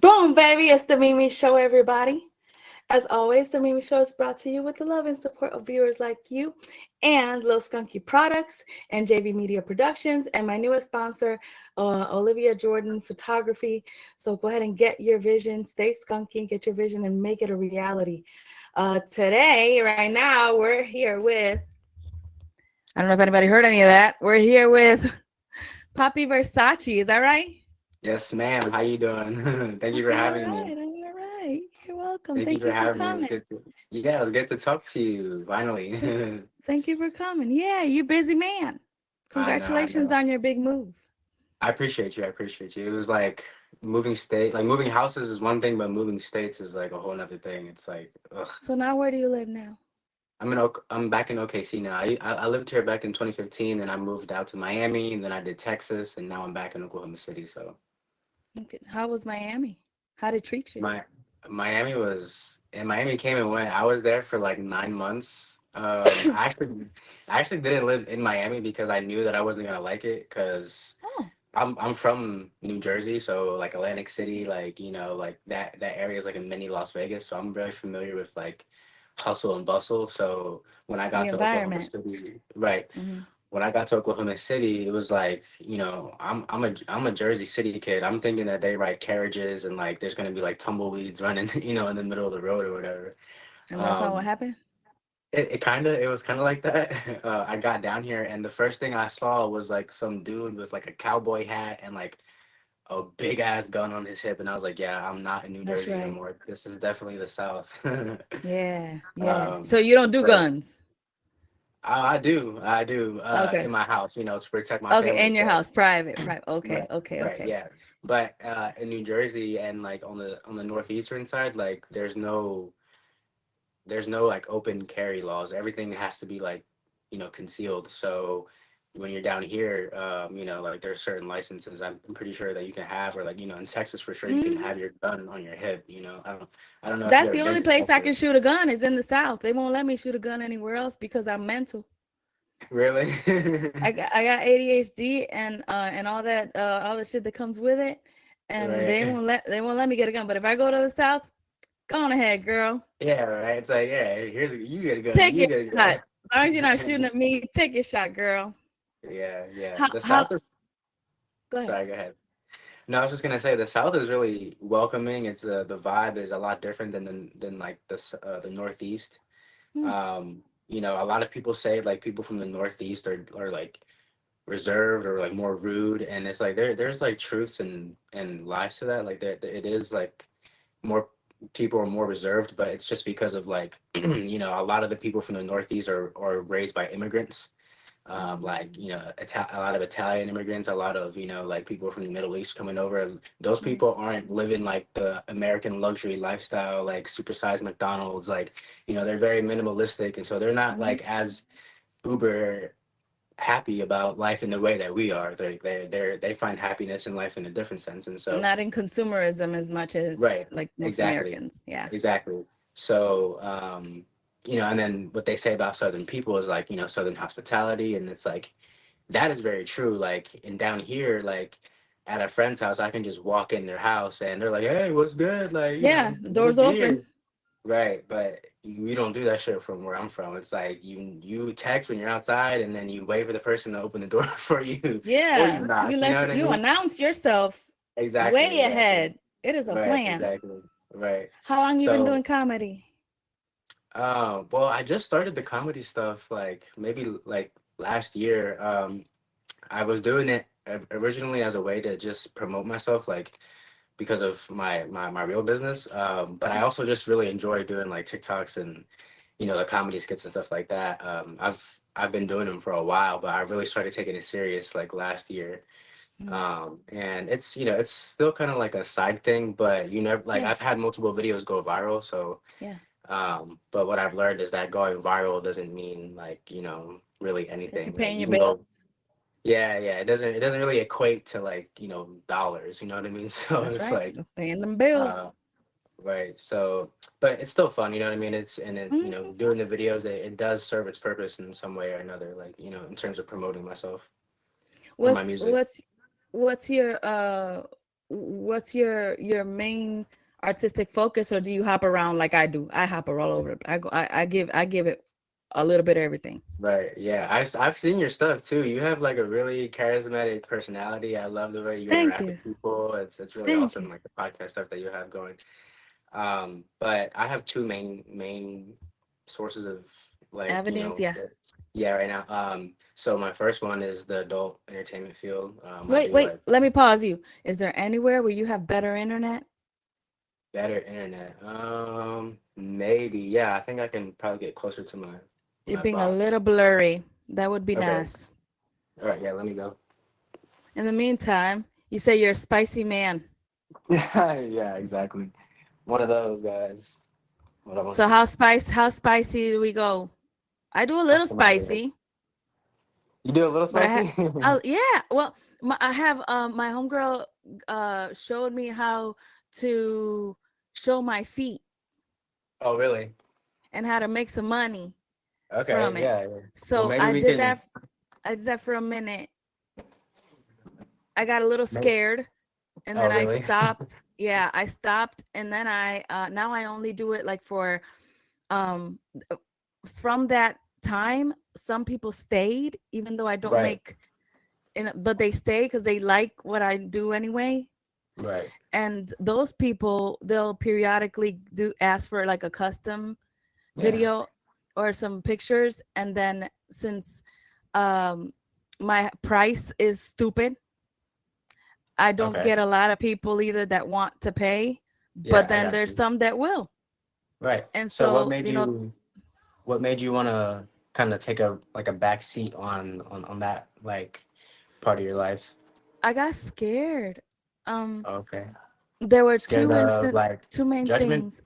Boom, baby. It's the MiMi Show, everybody. As always, the MiMi Show is brought to you with the love and support of viewers like you and Lil Skunky Products and JV Media Productions and my newest sponsor, Olivia Jordan Photography. So go ahead and get your vision, stay skunky, get your vision and make it a reality. Today, right now, we're here with, I don't know if anybody heard any of that. We're here with Poppy Versace. Is that right? Yes, ma'am. How you doing? Thank you I'm for all having right. me. I'm all right. You're welcome. Thank you Thank for you for having me. coming. Yeah, it was good to talk to you, Th- finally. Thank you for coming. Yeah, you're a busy man. I know, I Congratulations know. on your big move. I appreciate you. I appreciate you. It was like moving houses is one thing, but moving states is like a whole nother thing. It's like, ugh. So now where do you live now? I'm back in OKC now. I lived here back in 2015, and I moved out to Miami, and then I did Texas, and now I'm back in Oklahoma City. So Okay. How was Miami? How did it treat you? my Miami came and went. I was there for like 9 months. I actually didn't live in Miami because I knew that I wasn't gonna like it because Oh, I'm from New Jersey, so like Atlantic City, like like that area is like a mini Las Vegas. So I'm very familiar with like hustle and bustle. So when I the got to Oklahoma environment. City, right, Hmm. when I got to Oklahoma City, it was like, I'm a Jersey City kid. I'm thinking that they ride carriages and like there's gonna be like tumbleweeds running, in the middle of the road or whatever. And that's not what Um, happened? it was kind of like that. I got down here and the first thing I saw was like some dude with like a cowboy hat and like a big ass gun on his hip, and I was like, yeah, I'm not in New That's Jersey right. anymore. This is definitely the South. Yeah, yeah. So um, you don't do right. guns. I do, in Okay. my house, to protect my Okay, family, in your but house, private, private. Okay, right, okay, right, okay. yeah. But in New Jersey and like on the northeastern side, like there's no like open carry laws. Everything has to be like, concealed. So when you're down here, like there's certain licenses I'm pretty sure that you can have, or like, in Texas for sure you can Hmm. have your gun on your hip. I don't know if you've That's ever the been only to place I can Texas. shoot a gun is in the South. They won't let me shoot a gun anywhere else because I'm mental. Really? I got ADHD and all the shit that comes with it, and Right. they won't let me get a gun. But if I go to the South, go on ahead, girl. Yeah, right. It's like, yeah, you get a gun, Take you your get a shot. As long as you're not gun. shooting at me, take your shot, girl. Yeah, yeah. How The how South is, go ahead. sorry, go ahead. No, I was just gonna say the South is really welcoming. It's the vibe is a lot different than like the Northeast. Hmm. A lot of people say like people from the Northeast are like reserved or like more rude, and it's like there's like truths and lies to that. Like it is like more people are more reserved, but it's just because of like a lot of the people from the Northeast are raised by immigrants, like a lot of Italian immigrants, a lot of like people from the Middle East coming over. And those Hmm. people aren't living like the American luxury lifestyle, like supersized McDonald's. Like they're very minimalistic, and so they're not Hmm. like as uber happy about life in the way that we are. They find happiness in life in a different sense, and so Not in consumerism as much as right, like most exactly, Americans. Yeah. exactly. So and then what they say about Southern people is like Southern hospitality, and it's like that is very true. Like, and down here, like at a friend's house, I can just walk in their house and they're like, "Hey, what's good?" Like, Yeah. The what's door's open. good? Right. But we don't do that shit from where I'm from. It's like you text when you're outside and then you wait for the person to open the door for you, or you Yeah. knock. You know what I You mean? announce yourself Exactly. way Exactly. ahead. It is a Right. plan. Exactly. Right. How long you been So, doing comedy? well, I just started the comedy stuff like maybe like last year. I was doing it originally as a way to just promote myself, like because of my real business. But I also just really enjoy doing like TikToks and the comedy skits and stuff like that. I've been doing them for a while, but I really started taking it serious like last year. Mm. And it's still kind of like a side thing, but like Yeah. I've had multiple videos go viral. So, Yeah. but what I've learned is that going viral doesn't mean like really That you anything. Like paying you your can go. bills. Yeah, yeah. It doesn't really equate to like, dollars, you know what I mean? So That's it's right. like, You're paying them uh, bills. right. So, but it's still fun, you know what I mean? Hmm. Doing the videos, it does serve its purpose in some way or another, like, in terms of promoting myself or my What's music. what's what's your what's your main artistic focus, or do you hop around like I do? I hop all over. I give it a little bit of everything. Right. Yeah. I've seen your stuff too. You have like a really charismatic personality. I love the way you Thank interact you. with people. It's really Thank awesome, you. like the podcast stuff that you have going. But I have two main sources of like, Avenues, yeah. yeah, right now. So my first one is the adult entertainment field. I Wait, do wait, like let me pause you. Is there anywhere where you have better internet? better internet. Maybe. Yeah, I think I can probably get closer to You're my being a box. little blurry. That would be Okay. nice. All right. Yeah. Let me go. In the meantime, you say you're a spicy man. Yeah. Yeah. Exactly. One of those guys. Hold on one So second. how spicy do we go? I do a little That's the matter. spicy, You do a little but spicy? yeah. Well, I have my homegirl showed me how to show my feet Oh, really? and how to make some money Okay. from it. Yeah. Yeah. Well, So maybe we can. I did that for a minute. I got a little may- scared and Oh, then I really? stopped. Yeah, I stopped and then I now I only do it like for um from that time some people stayed even though I don't Right. make but they stay because they like what I do anyway. Right. And those people they'll periodically do ask for like a custom Yeah. video or some pictures, and then since um my price is stupid, I don't Okay. get a lot of people either that want to pay, Yeah, but I then got there's you. some that will. Right. And So so, you know, what made you want to kind of take a like a back seat on that like part of your life? I got scared. Um, Okay. there were Scared of like two main judgment? things.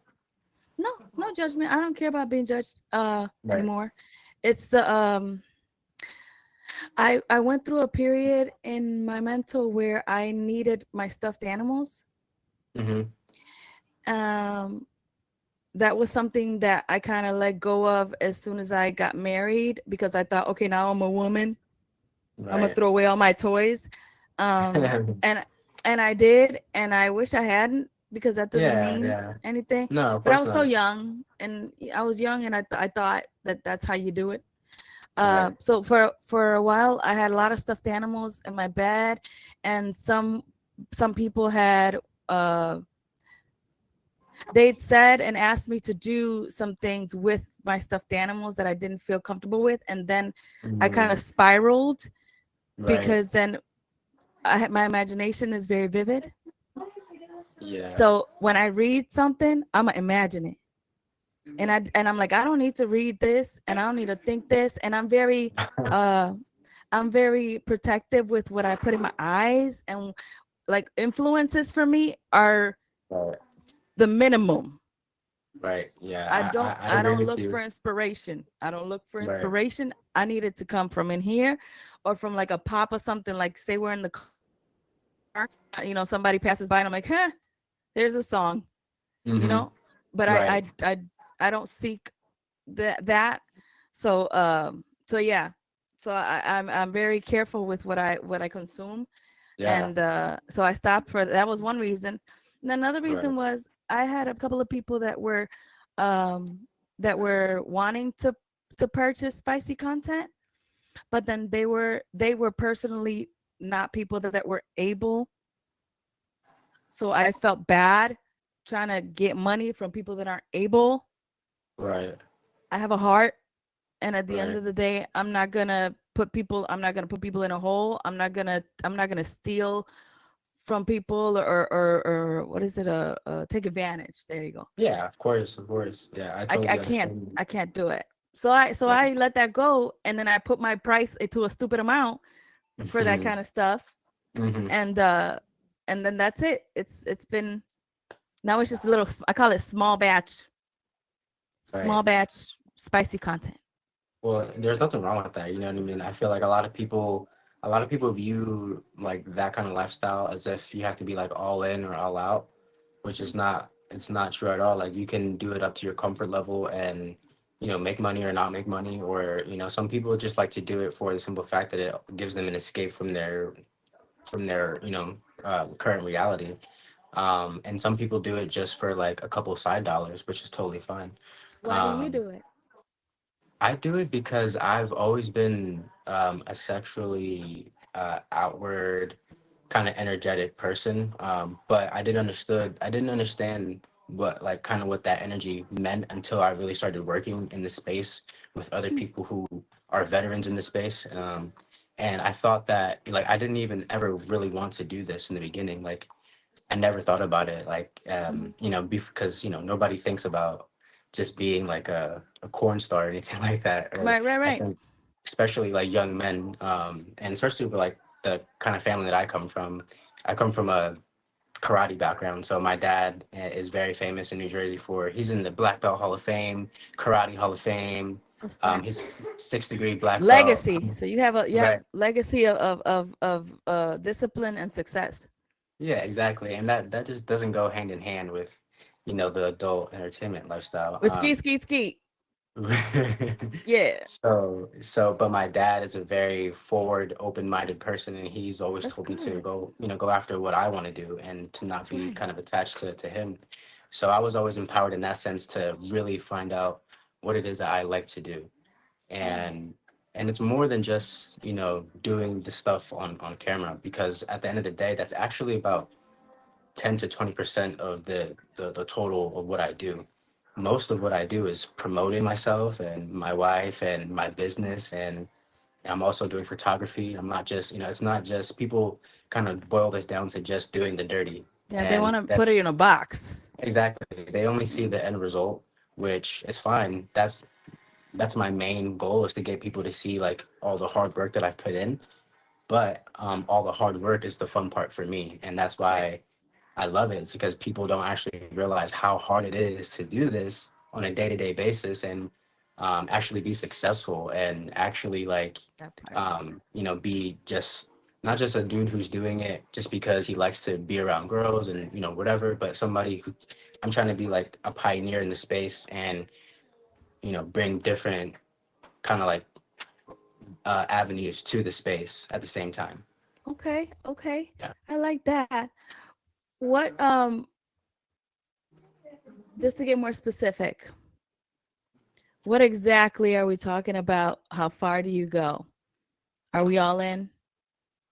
No, no judgment. I don't care about being judged Right. anymore. It's the I went through a period in my mental where I needed my stuffed animals. Mm-hmm. Um, that was something that I kind of let go of as soon as I got married because I thought, okay, now I'm a woman. I'm gonna Right. throw away all my toys. Um, and I did, and I wish I hadn't because that doesn't Yeah, mean yeah. anything. No, of But I course was so not. young, and I was young, and I thought that that's how you do it. Right. So for a while, I had a lot of stuffed animals in my bed, and some people had they'd said and asked me to do some things with my stuffed animals that I didn't feel comfortable with, and then I kind of Mm, spiraled right. because then my imagination is very vivid. Yeah. So when I read something, I'm gonna imagine it, and I'm like, I don't need to read this, and I don't need to think this, and uh, I'm very protective with what I put in my eyes, and like influences for me are Right. the minimum. Right. Yeah. I I agree don't with look for you. inspiration. I don't look for Right. inspiration. I need it to come from in here or from like a pop or something, like say we're in the car, somebody passes by and I'm like, huh, there's a song, you Mm-hmm. know, but Right. I don't seek that. So so yeah. So I'm very careful with what I consume. Yeah. And so I stopped for that was one reason. And another Right. reason was I had a couple of people um that were wanting to purchase spicy content, but then they were personally not people that were able. So I felt bad trying to get money from people that aren't able. Right. I have a heart, and at the end Right. of the day, I'm not gonna put people in a hole. I'm not gonna steal from people or what is it? Take advantage. There you go. Yeah, of course, of course. Yeah, I I totally can't understand. I can't do it. So Right. I let that go, and then I put my price to a stupid amount for that Mm-hmm. kind of stuff, Mm-hmm. and then that's it. It's been now it's just a little. I call it small Right. batch spicy content. Well, there's nothing wrong with that. You know what I mean? I feel like a lot of people view like that kind of lifestyle as if you have to be like all in or all out, which is not. It's not true at all. Like you can do it up to your comfort level and make money or not make money, or some people just like to do it for the simple fact that it gives them an escape from their from their current reality. And some people do it just for like a couple side dollars, which is totally fine. Why do you um, do it? I do it because I've always been a sexually outward kind of energetic person, but I didn't understand what like kind of what that energy meant until I really started working in the space with other Hmm. people who are veterans in the space. And I thought that like I didn't even ever really want to do this in the beginning. Like I never thought about it like Hmm. because nobody thinks about just being like a corn star or anything like that. Or Right, right, I right. think especially like young men, and especially with like the kind of family that I come from a karate background. So my dad is very famous in New Jersey for he's in the Black Belt Hall of Fame, Karate Hall of Fame. What's that? He's 6th degree black belt. Legacy. So you have Right. legacy of discipline and success. Yeah, exactly. And that just doesn't go hand in hand with, the adult entertainment lifestyle. With ski, ski, ski. Um, Yeah, but my dad is a very forward, open-minded person, and he's always that's told me to good. go after what I want to do and to not That's be right. kind of attached to him. So I was always empowered in that sense to really find out what it is that I like to do. Right. And it's more than just, doing the stuff on camera, because at the end of the day, that's actually about 10 to 20% of the total of what I do. Most of what I do is promoting myself and my wife and my business, and I'm also doing photography. I'm not just, it's not just people kind of boil this down to just doing the dirty. Yeah, they And want to put that's it in a box. exactly, they only see Mm. the end result, which is fine. That's my main goal, is to get people to see like all the hard work that I've put in. But all the hard work is the fun part for me. And that's Right. why I love it. It's because people don't actually realize how hard it is to do this on a day-to-day basis, and actually be successful, and actually like That part. be just not just a dude who's doing it just because he likes to be around girls and whatever, but somebody who I'm trying to be like a pioneer in the space, and bring different kind of like avenues to the space at the same time. Okay, okay. Yeah. I like that. What just to get more specific, what exactly are we talking about? How far do you go? Are we all in?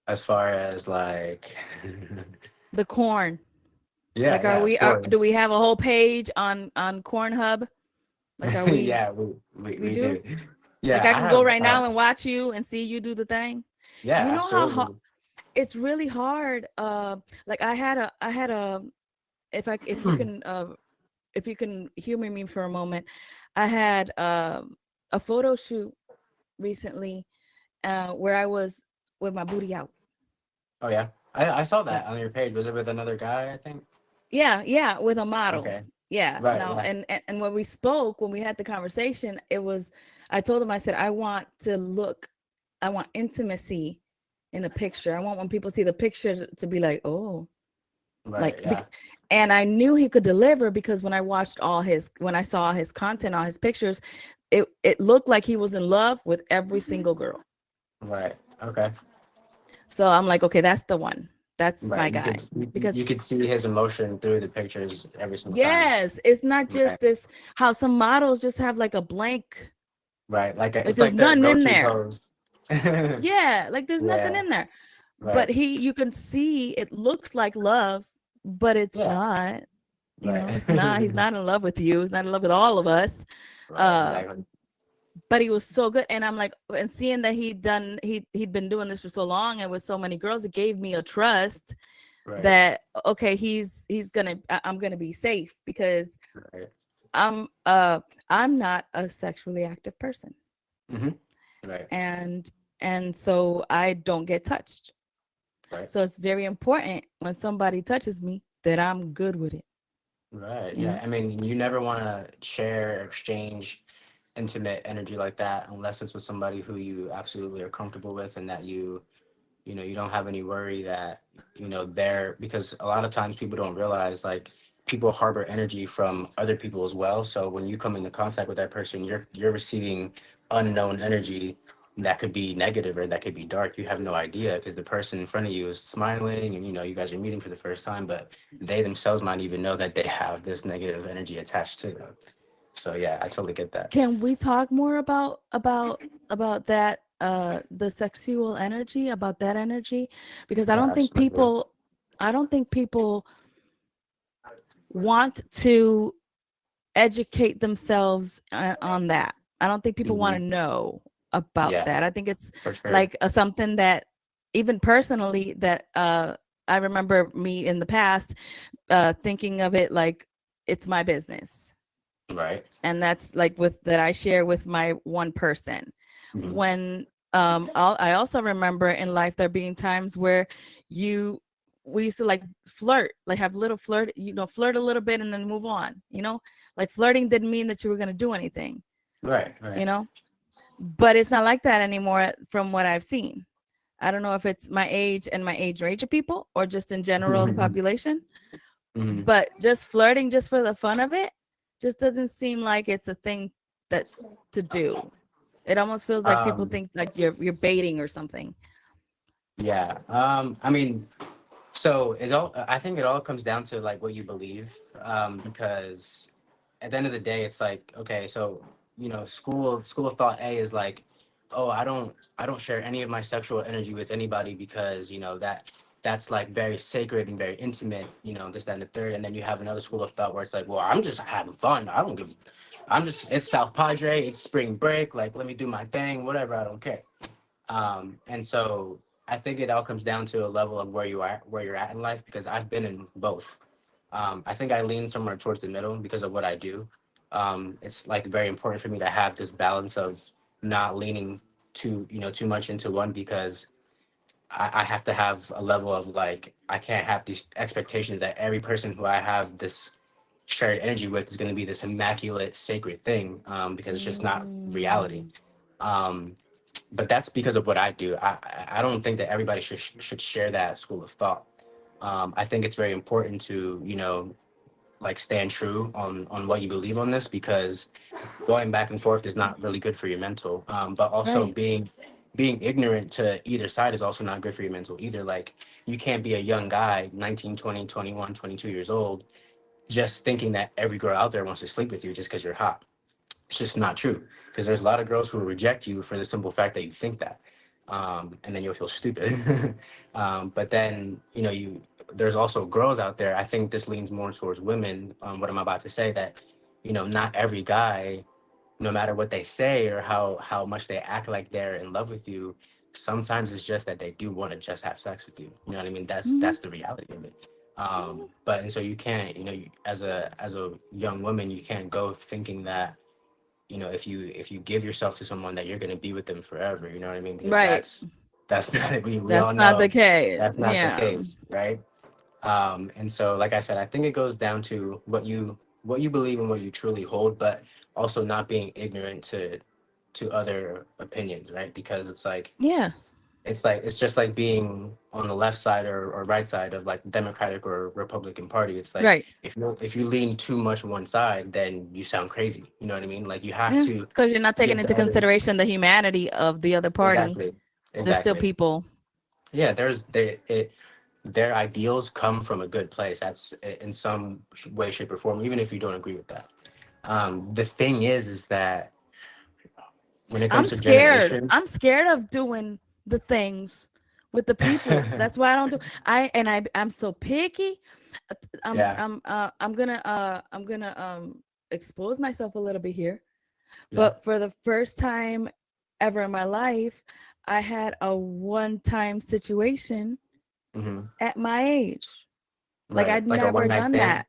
As far as like The corn. yeah, Like are yeah, of we are do course. we have a whole page on Corn Hub? Like are we Yeah, we we do? do. Yeah, Like I I can go have right now and watch you and see you do the thing. yeah, You know how absolutely. it's really hard. Like I had a if you can humor me for a moment, I had a photo shoot recently where I was with my booty out. Oh yeah. I saw Yeah, that on your page. Was it with another guy, I think? yeah, yeah, with a model. Okay. Yeah. Right, Now, yeah. and when we spoke, when we had the conversation, it was I told him I said I want intimacy in a picture. I want when people see the picture to be like, oh, Right, like yeah. and I knew he could deliver because when I saw his content, all his pictures, it looked like he was in love with every single girl. Right. Okay. So I'm like, okay, that's the one. That's my Right. You guy. could you, Because you could see his emotion through the pictures every single time. yes, it's not Right. just this how some models just have like a blank, Right. like It's there's like their nothing in go-to there. pose. Yeah. Yeah, like there's nothing in there. But Right. you can see it looks like love, but it's Yeah. not. You Right. know, it's not. He's not in love with you. He's not in love with all of us. Right. Uh, Exactly. but he was so good, and I'm like, and seeing that he'd been doing this for so long and with so many girls, it gave me a trust Right. that okay, I'm gonna be safe because Right. I'm uh I'm not a sexually active person, Mm-hmm. Right. and so I don't get touched. Right. So it's very important when somebody touches me that I'm good with it. Right. You Yeah. know. I mean, you never want to share or exchange intimate energy like that unless it's with somebody who you absolutely are comfortable with, and that you don't have any worry that they're, because a lot of times people don't realize like people harbor energy from other people as well. So when you come into contact with that person, you're receiving unknown energy that could be negative or that could be dark. You have no idea because the person in front of you is smiling and you guys are meeting for the first time, but they themselves might even know that they have this negative energy attached to them. So yeah, I totally get that. Can we talk more about that the sexual energy, about that energy? Because Yeah, absolutely. I don't think people want to educate themselves on that. I don't think people want Hmm. to know about Yeah, that. I think it's for sure. like something that even personally that I remember me in the past thinking of it like it's my business. Right. And that's like with that I share with my one person. Hmm. When I also remember in life there being times where you we used to like flirt, like have little flirt, flirt a little bit and then move on, like flirting didn't mean that you were going to do anything, Right. you Right. know but it's not like that anymore from what I've seen. I don't know if it's my age and my age range of people or just in general the population, Hmm. but just flirting just for the fun of it just doesn't seem like it's a thing that to do. It almost feels like people Um, think like you're baiting or something. yeah. I mean, so I think it all comes down to like what you believe. Because at the end of the day, it's like, okay, so school of thought A is like, oh, I don't share any of my sexual energy with anybody because that's like very sacred and very intimate, this, that, and the third. And then you have another school of thought where it's like, well, I'm just having fun. It's South Padre, it's spring break, like let me do my thing, whatever, I don't care. And so I think it all comes down to a level of where you're at in life, because I've been in both. I think I lean somewhere towards the middle because of what I do. It's like very important for me to have this balance of not leaning too much into one, because I have to have a level of like, I can't have these expectations that every person who I have this shared energy with is going to be this immaculate sacred thing, because it's just not reality. Mm. Um, but that's because of what I do. I don't think that everybody should share that school of thought. I think it's very important to like stand true on what you believe on this, because going back and forth is not really good for your mental. But also Right. being ignorant to either side is also not good for your mental either. Like, you can't be a young guy, 19, 20, 21, 22 years old, just thinking that every girl out there wants to sleep with you just because you're hot. It's just not true, because there's a lot of girls who will reject you for the simple fact that you think that, and then you'll feel stupid. But then there's also girls out there. I think this leans more towards women. What I'm about to say, that not every guy, no matter what they say or how much they act like they're in love with you, sometimes it's just that they do want to just have sex with you. You know what I mean? That's Hmm. the reality of it. But and so you can't, as a young woman, you can't go thinking that if you give yourself to someone, that you're going to be with them forever. You know what I mean? Because Right. that's not, we all That's not the know case. that's not the Yeah. case, right? And so, like I said, I think it goes down to what you believe and what you truly hold, but also not being ignorant to other opinions, right? Because Yeah. it's just like being on the left side or right side of like Democratic or Republican Party. It's like, Right. if you lean too much one side, then you sound crazy. You know what I mean? Like, you have Yeah. to Because you're not taking give into the other. consideration the humanity of the other party. Exactly. They're still Exactly. people. Yeah, their ideals come from a good place. That's in some way, shape, or form, even if you don't agree with that. The thing is that when it I'm comes to scared. generation. I'm scared of doing the things with the people. That's why I don't do. I'm so picky. Yeah. I'm gonna expose myself a little bit here. Yeah. But for the first time ever in my life, I had a one-time situation Hmm. at my age. Like Right. I'd Like a never one night done stand. that.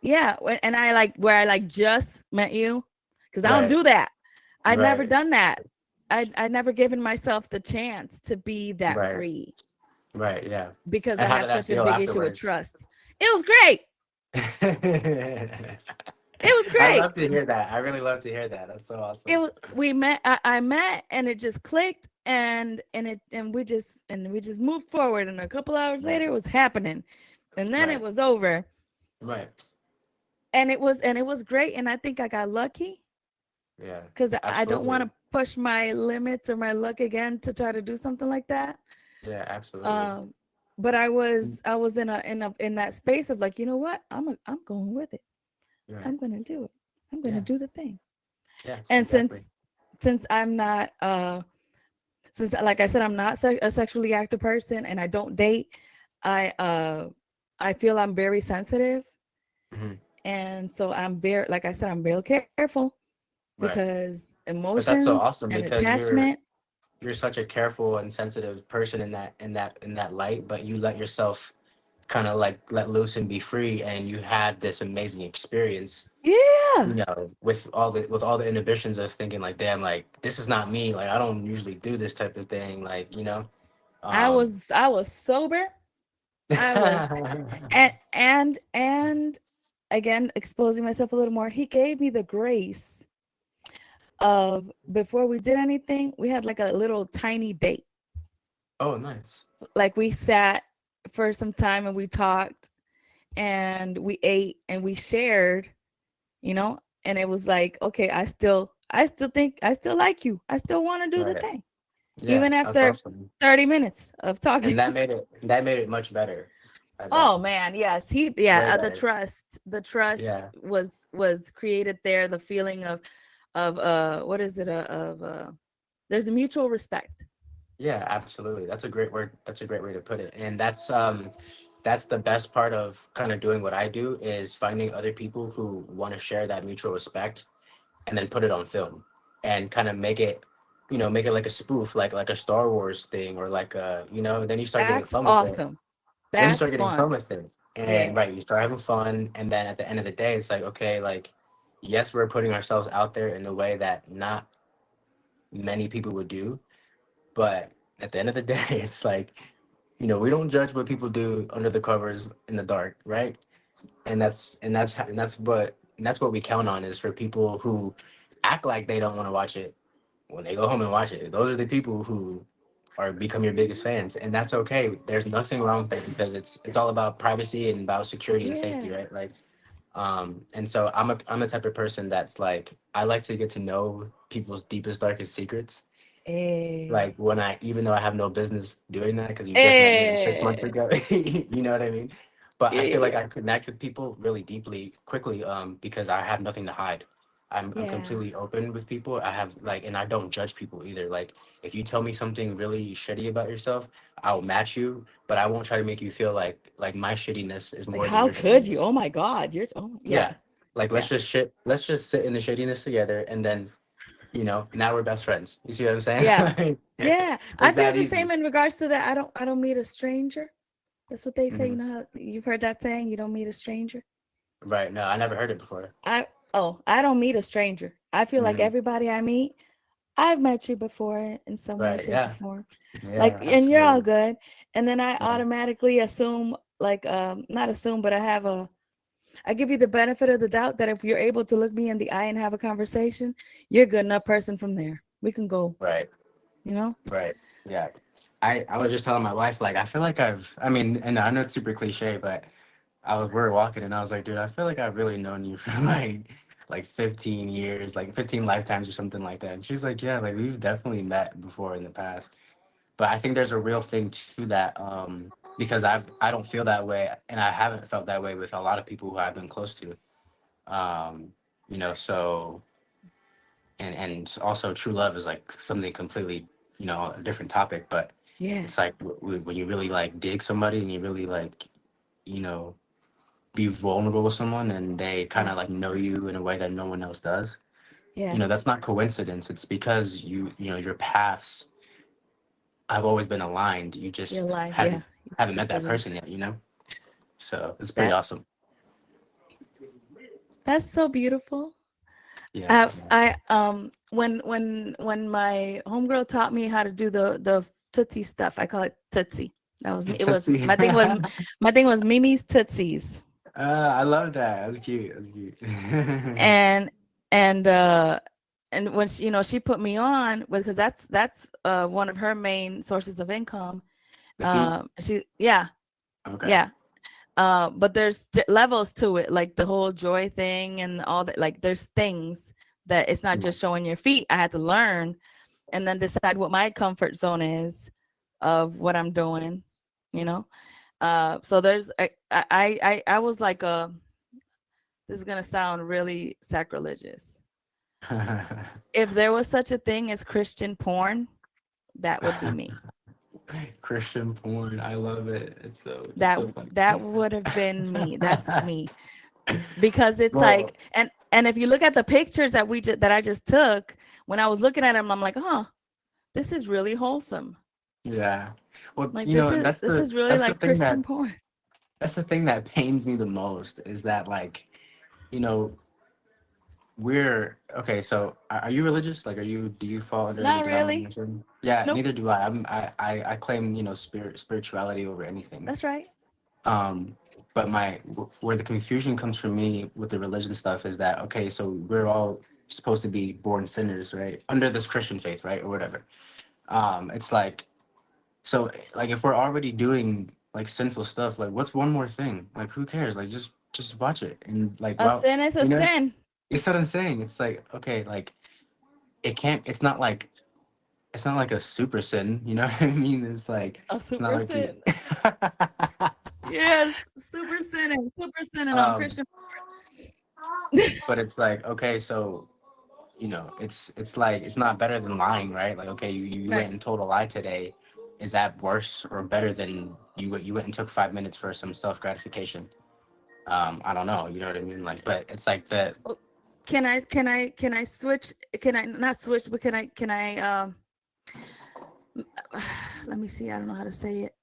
Yeah, and I like where I like just met you because I don't Right. do that. I'd never Right. done that. I'd never given myself the chance to be that Right. free Right. Yeah. because I And how have did that such a feel big issue with afterwards? trust. It was great. It was I great. love to hear that. I really love to hear that. That's so It awesome. was we met. I met and it just clicked and we just moved forward. And a couple hours Right. later, it was happening, and then it Right. was over. Right. And it was great. And I think I got lucky Yeah, because I don't want absolutely. to push my limits or my luck again to try to do something like that. Yeah, absolutely. Um, but I was in that space of like, you know what? I'm going with it. You're right. I'm gonna do it. I'm gonna Yeah, do the thing. yeah, And exactly. since I'm not since like I said, I'm not a sexually active person and I don't date, I uh I feel I'm very sensitive. Hmm. And so I'm very, like I said, I'm real careful Right. because But that's so emotions awesome and because attachment. you're such a careful and sensitive person in that light, but you let yourself kind of like let loose and be free, and you have this amazing experience, you Yeah. know, with all the inhibitions of thinking like, damn, like this is not me. Like I don't usually do this type of thing. Like, you know. Um I was sober. I was and again, exposing myself a little more. He gave me the grace of, before we did anything, we had like a little tiny date. oh, nice. Like we sat for some time and we talked and we ate and we shared, you know, and it was like, okay, I still think I still like you. I still want to do the Right. thing. Yeah, Even that's after awesome. 30 minutes of talking. And that made it much better. I bet. Oh man, yes. Way The better. trust Yeah. was created there. The feeling of what is it? There's a mutual respect. Yeah, absolutely. That's a great word. That's a great way to put it. And that's the best part of kind of doing what I do is finding other people who want to share that mutual respect and then put it on film and kind of make it, you know, make it like a spoof, like a Star Wars thing or like a, you know, then you start getting That's fun with it. awesome. Then you That's start getting fun. fun with it. And Yeah. right, you start having fun and then at the end of the day it's like, okay, like yes, we're putting ourselves out there in a way that not many people would do, but at the end of the day, it's like, you know, we don't judge what people do under the covers in the dark, right? And that's what we count on is for people who act like they don't want to watch it when they go home and watch it. Those are the people who are become your biggest fans, and that's okay. There's nothing wrong with it because it's all about privacy and about security and safety, Yeah. right? Like, and so I'm the type of person that's like I like to get to know people's deepest darkest secrets Eh. like when I, even though I have no business doing that because you just met me like 6 months Eh. ago, you know what I mean? But Yeah, I yeah, feel like yeah. I connect with people really deeply, quickly, because I have nothing to hide. I'm Yeah. completely open with people. I have like, and I don't judge people either. Like, if you tell me something really shitty about yourself, I'll match you, but I won't try to make you feel like my shittiness is Like more than how your could you? shittiness. Oh my God. Yeah. Yeah, like Yeah. let's just sit in the shittiness together, and then you know now we're best friends. You see what I'm Yeah. saying? Yeah. I It's feel that the easy. same in regards to that. I don't meet a stranger. That's what they say. You Mhm. know how you've heard that saying, you don't meet a stranger? Right. No, I never heard it before. I don't meet a stranger. I feel like Hmm. everybody I meet, I've met you before in some way, Right. shape, or Yeah. form. Like, Yeah. and you're all Absolutely. good. And then I Yeah. automatically assume, like, not assume, but I give you the benefit of the doubt that if you're able to look me in the eye and have a conversation, you're a good enough person from there. We can go, Right. you know? Right. Yeah. I was just telling my wife, like, I feel like I mean, and I know it's super cliche, but we were walking and I was like, dude, I feel like I've really known you for like 15 years, like 15 lifetimes or something like that. And she's like, yeah, like we've definitely met before in the past. But I think there's a real thing to that, because I don't feel that way and I haven't felt that way with a lot of people who I've been close to. Um, you know, so and also true love is like something completely, you know, a different topic, but Yeah. it's like when you really like dig somebody and you really like, you know, be vulnerable with someone and they kind Yeah. of like know you in a way that no one else does. You Yeah. know, that's not coincidence. It's because you know, your paths have always been aligned. You Your just life. Yeah. You haven't met took the that leap. person yet, you know? So it's pretty That awesome. that's so beautiful. Yeah. Yeah. When my homegirl taught me how to do the Tootsie stuff, I call it Tootsie. That was me. It Let's was see. my thing was Mimi's Tootsies. I love that. That's cute. That's cute. And and uh when she, she put me on because that's one of her main sources of income. The feet. She yeah, Okay. yeah. But there's levels to it, like the whole joy thing and all that. Like there's things that it's not Yeah. just showing your feet. I had to learn and then decide what my comfort zone is of what I'm doing, you know. So there's I was like this is gonna sound really sacrilegious. If there was such a thing as Christian porn, that would be me. Christian porn. I love it. It's That so funny. that would have been me. That's me. Because it's Well, like and if you look at the pictures that that I just took, when I was looking at them, I'm like, huh, this is really wholesome. yeah. Well, Like you know, and this is really that's the like thing Christian that porn. pains me the most is that, like, you know, we're okay. So, are you religious? Like, do you fall under any Not really. denomination? Yeah, Nope. neither do I. I claim, spirituality over anything. That's right. Um, but where the confusion comes from me with the religion stuff is that, okay, so we're all supposed to be born sinners, right? Under this Christian faith, right, or whatever. It's like, so, like, if we're already doing like sinful stuff, like, what's one more thing? Like, who cares? Like, just watch it and, like, A well, sin is a you know, sin. it's what I'm saying. It's like, okay, like, it can't. It's not like a super sin. You know what I mean? It's like, A it's not super like you. sin. Yes, super sinning on um, Christian. but it's like, okay, so, it's like, it's not better than lying, right? Like, okay, you Right. went and told a lie today. Is that worse or better than you went and took 5 minutes for some self gratification? I don't know. You know what I mean? Like, but it's like that. Oh, can I switch? Can I not switch, but can I let me see, I don't know how to say it.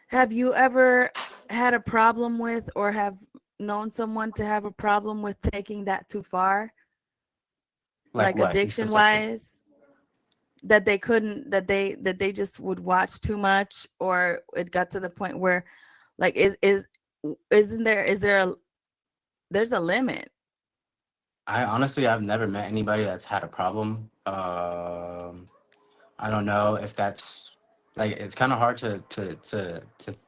Have you ever had a problem with or have known someone to have a problem with taking that too far? Like Like what in addiction specific? wise, that they couldn't that they just would watch too much, or it got to the point where like isn't there is there a there's a limit. I honestly, I've never met anybody that's had a problem. I don't know if that's, like, it's kind of hard to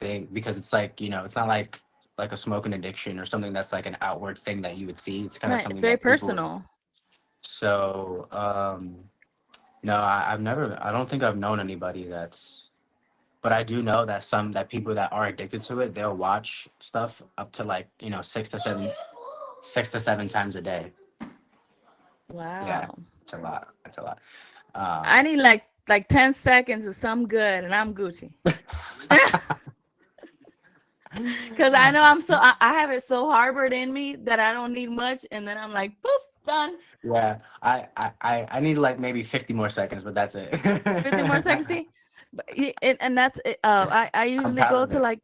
think, because it's like, it's not like a smoking addiction or something that's like an outward thing that you would see. It's kind of Right. It's something very that people. personal. So, no, I don't think I've known anybody that's, but I do know that that people that are addicted to it, they'll watch stuff up to, like, 6 to 7 times a day. Yeah, Wow. it's a lot. It's a lot. I Um, need like 10 seconds of some good and I'm Gucci. Because I know I have it so harbored in me that I don't need much, and then I'm like, poof, done. yeah, I need like maybe 50 more seconds, but that's it. 50 more seconds. See, but and that's it. I I'm usually proud go of to it. like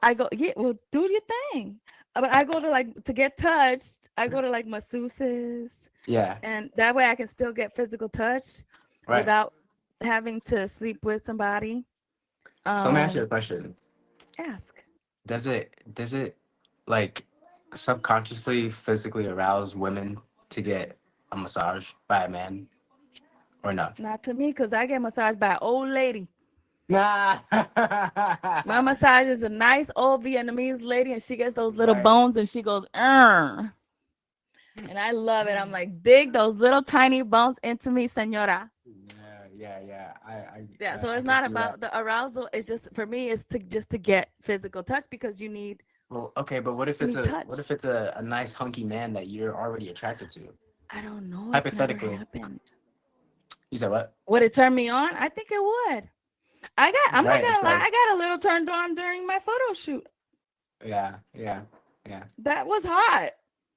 I go, yeah, well, do your thing. But I go to like to get touched. I go to like masseuses, Yeah, and that way I can still get physical touch right. without having to sleep with somebody. So let me ask you Um, a question. Ask. Does it like subconsciously physically arouse women to get a massage by a man, or no? Not to me, because I get massaged by an old lady. Nah. My massage is a nice old Vietnamese lady, and she gets those little Right. bones, and she goes, and I love it. I'm like, dig those little tiny bones into me, senora. Yeah, yeah, yeah. Yeah. So I it's can not see that. about the arousal. It's just for me, it's to just to get physical touch because Well, okay, but you need what touch. if it's a nice hunky man that you're already attracted to? I don't know. It's never Hypothetically, happened. you said what? Would it turn me on? I think it would. I'm not Right. It's gonna lie. like, I got a little turned on during my photo shoot. yeah, yeah, yeah. That was hot,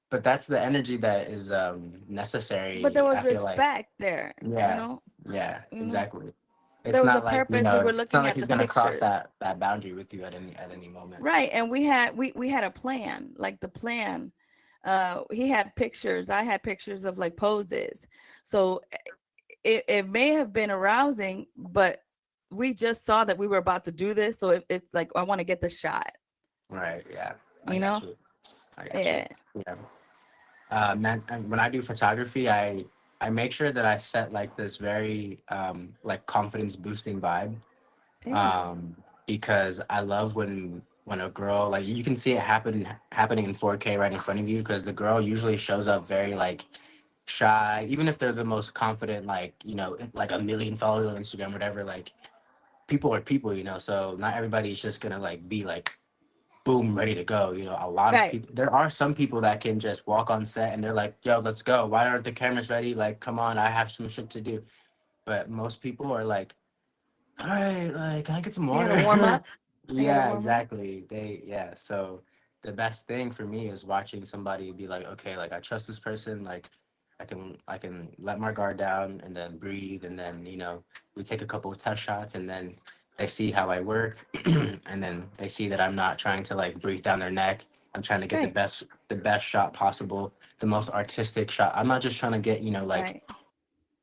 But that's the energy that is but there necessary. I was feel like, respect there. You yeah, know. yeah, You know. exactly. There It's was a not like, purpose. We were it's not looking like at he's the gonna cross pictures. that boundary with you at any moment. Right. And we had a plan, like the plan. He had pictures. I had pictures of like poses. So it may have been arousing, but we just saw that we were about to do this. So it's like I want to get the shot, Right. Yeah. I you got know? you. I got you. Yeah. Yeah. Man, and when I do photography, I make sure that I set like this very like confidence boosting vibe, Yeah. um, because I love when a girl, like, you can see it happening in 4K right in front of you, because the girl usually shows up very, like, shy, even if they're the most confident, like, like a million followers on Instagram, whatever, like people are people, so not everybody's just gonna like be like boom, ready to go. A lot of Right. people, there are some people that can just walk on set and they're like, yo, let's go. Why aren't the cameras ready? Like, come on, I have some shit to do. But most people are like, all right, like, can I get some You got to warm water? up. I got to Yeah, warm up. exactly. Yeah. So the best thing for me is watching somebody be like, okay, like I trust this person, like I can let my guard down and then breathe and then, we take a couple of test shots and then they see how I work and then they see that I'm not trying to like breathe down their neck. I'm trying to get the Right. best shot possible, the most artistic shot. I'm not just trying to get, like Right.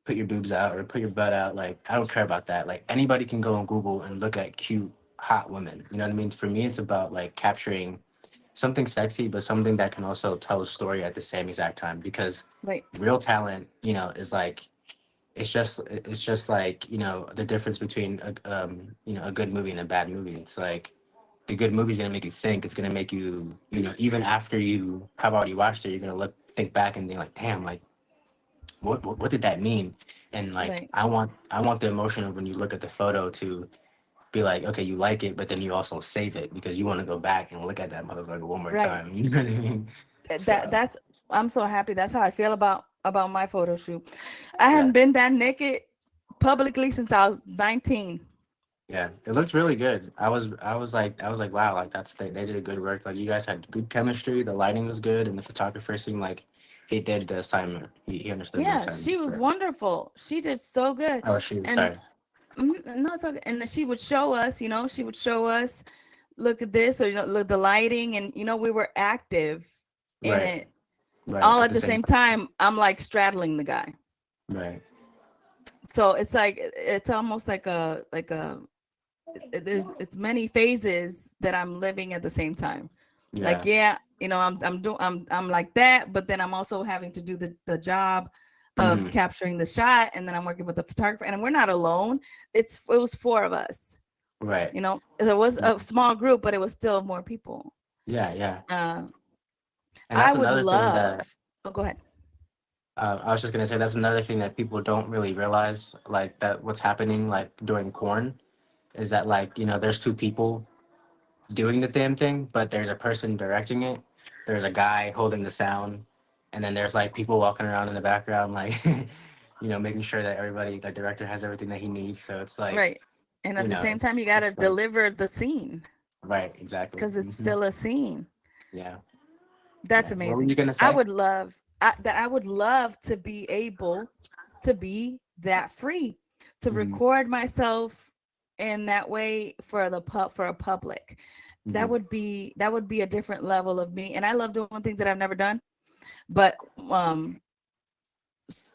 put your boobs out or put your butt out. Like, I don't care about that. Like, anybody can go on Google and look at cute, hot women. You know what I mean? For me, it's about like capturing something sexy, but something that can also tell a story at the same exact time. Because Right. real talent, is like it's just like the difference between a good movie and a bad movie. It's like the good movie is gonna make you think. It's gonna make you even after you have already watched it, you're gonna think back and think like, damn, like what did that mean? And like Right. I want the emotion of when you look at the photo to be like, okay, you like it, but then you also save it because you want to go back and look at that motherfucker one more Right. time. You know what I mean? That So that's I'm so happy. That's how I feel about my photo shoot. I yeah, hadn't been that naked publicly since I was 19. yeah, it looked really good. I was like, wow, like they did a good work. Like you guys had good chemistry. The lighting was good, and the photographer seemed like he did the assignment. He understood the Yeah, she assignment. was For, wonderful. She did so good. oh, she was And sorry. no, it's okay. And she would show us, she would show us, look at this, or look the lighting, and we were active in Right, it right. all At at the the same same time. time. I'm like straddling the guy. Right. So it's like it's almost like it's many phases that I'm living at the same time. Like, Yeah. yeah, I'm like that, but then I'm also having to do the job of Hmm. capturing the shot, and then I'm working with the photographer, and we're not alone. It was four of us. Right. There was a small group, but it was still more people. Yeah. Yeah. Uh, And I that's would another thing that love. Oh, go ahead. I was just gonna say that's another thing that people don't really realize, like that what's happening like during corn is that like there's two people doing the damn thing, but there's a person directing it. There's a guy holding the sound, and then there's like people walking around in the background, like making sure that everybody, the director, has everything that he needs. So it's like Right, and at the same time, it's you got to it's like deliver the scene right, exactly. because it's still a scene. Yeah, That's yeah. What were amazing. you gonna I say? would love that. I would love to be able to be that free to Hmm. record myself in that way for for a public. Hmm. That would be a different level of me. And I love doing things that I've never done. But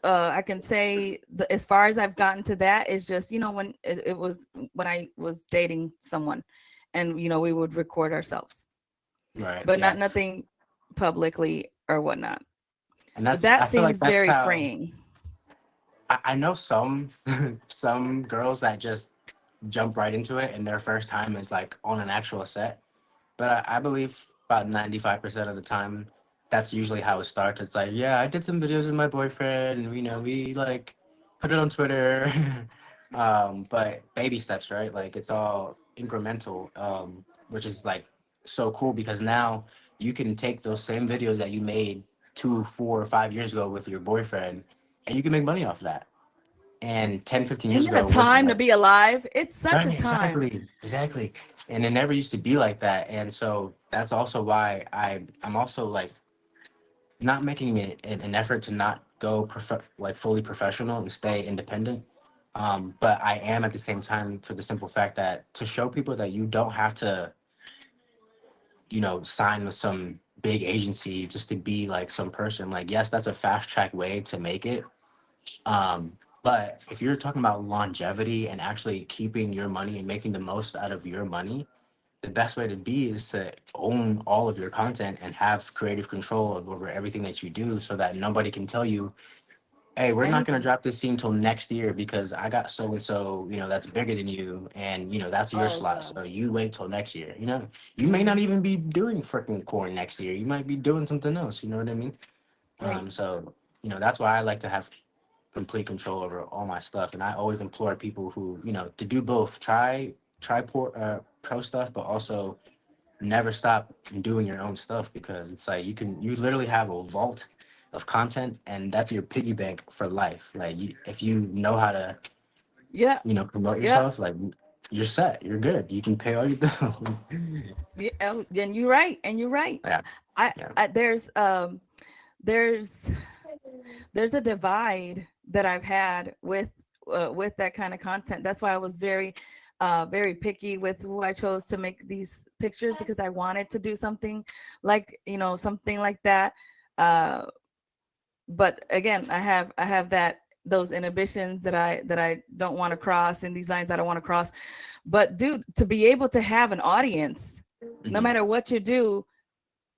I can say as far as I've gotten to that is just when it was when I was dating someone, and we would record ourselves, Right. but not Yeah. nothing publicly or whatnot. And But that's that I feel like seems that's very how freeing. I know some some girls that just jump right into it and their first time is like on an actual set. But I believe about 95% of the time, that's usually how it starts. It's like, yeah, I did some videos with my boyfriend, and we like put it on Twitter. But baby steps, right? Like it's all incremental, which is like so cool because now you can take those same videos that you made 2, 4, or 5 years ago with your boyfriend, and you can make money off of that. And 10, 15 years Isn't it a ago wasn't time to like be alive? It's such right, a time. exactly. And it never used to be like that. And so that's also why I'm also like not making it an effort to not go like fully professional and stay independent. But I am at the same time for the simple fact that to show people that you don't have to, sign with some big agency just to be like some person. Like, yes, that's a fast track way to make it. But if you're talking about longevity and actually keeping your money and making the most out of your money, the best way to be is to own all of your content and have creative control over everything that you do so that nobody can tell you, hey, we're not going to Anything. drop this scene till next year because I got so and so, that's bigger than you. And, that's your Oh slot. God. So you wait till next year. You may not even be doing freaking corn next year. You might be doing something else. You know what I mean? Right. So that's why I like to have complete control over all my stuff. And I always implore people who, to do both. Try pro stuff, but also never stop doing your own stuff, because it's like you literally have a vault of content, and that's your piggy bank for life. Like if you know how to, Yeah. promote Yeah. yourself, like you're set, you're good. You can pay all your bills. Yeah. And you're right. And you're right. Yeah, I, yeah. I there's there's a divide that I've had with that kind of content. That's why I was very picky with who I chose to make these pictures, because I wanted to do something like, something like that. Uh, but again, I have those inhibitions that I don't want to cross, and these lines I don't want to cross. But dude, to be able to have an audience, no Hmm. matter what you do,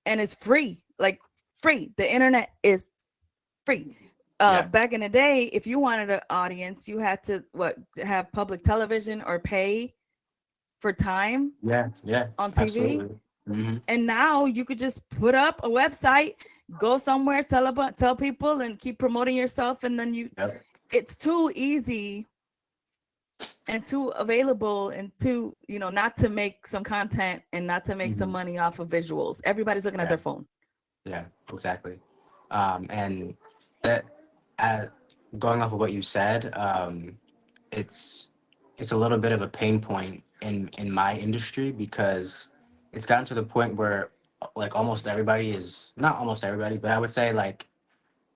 and it's free, like free. The internet is free. Yeah, Back in the day, if you wanted an audience, you had to have public television or pay for time yeah, yeah, on TV. absolutely. Hmm. And now you could just put up a website, go somewhere, tell people, and keep promoting yourself, and then Yep. it's too easy and too available, and too, not to make some content and not to make some Hmm. money off of visuals. Everybody's looking at Yeah, their phone. yeah, exactly. And that, uh, going off of what you said, it's it's a little bit of a pain point in my industry, because it's gotten to the point where, like, almost everybody is, not almost everybody, but I would say like,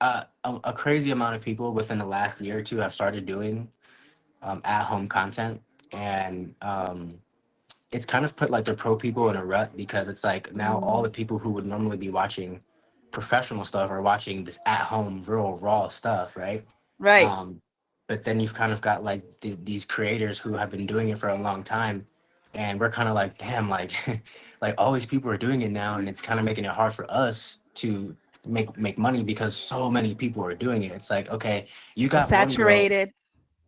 a crazy amount of people within the last year or two have started doing, at home content. And it's kind of put like the pro people in a rut, because it's like now all Mm, the people who would normally be watching professional stuff are watching this at home real raw stuff, right? right. um but then you've kind of got like these creators who have been doing it for a long time, and we're kind of like, damn, like like all these people are doing it now, and it's kind of making it hard for us to make money, because so many people are doing it. It's like, okay, you got one girl. Saturated.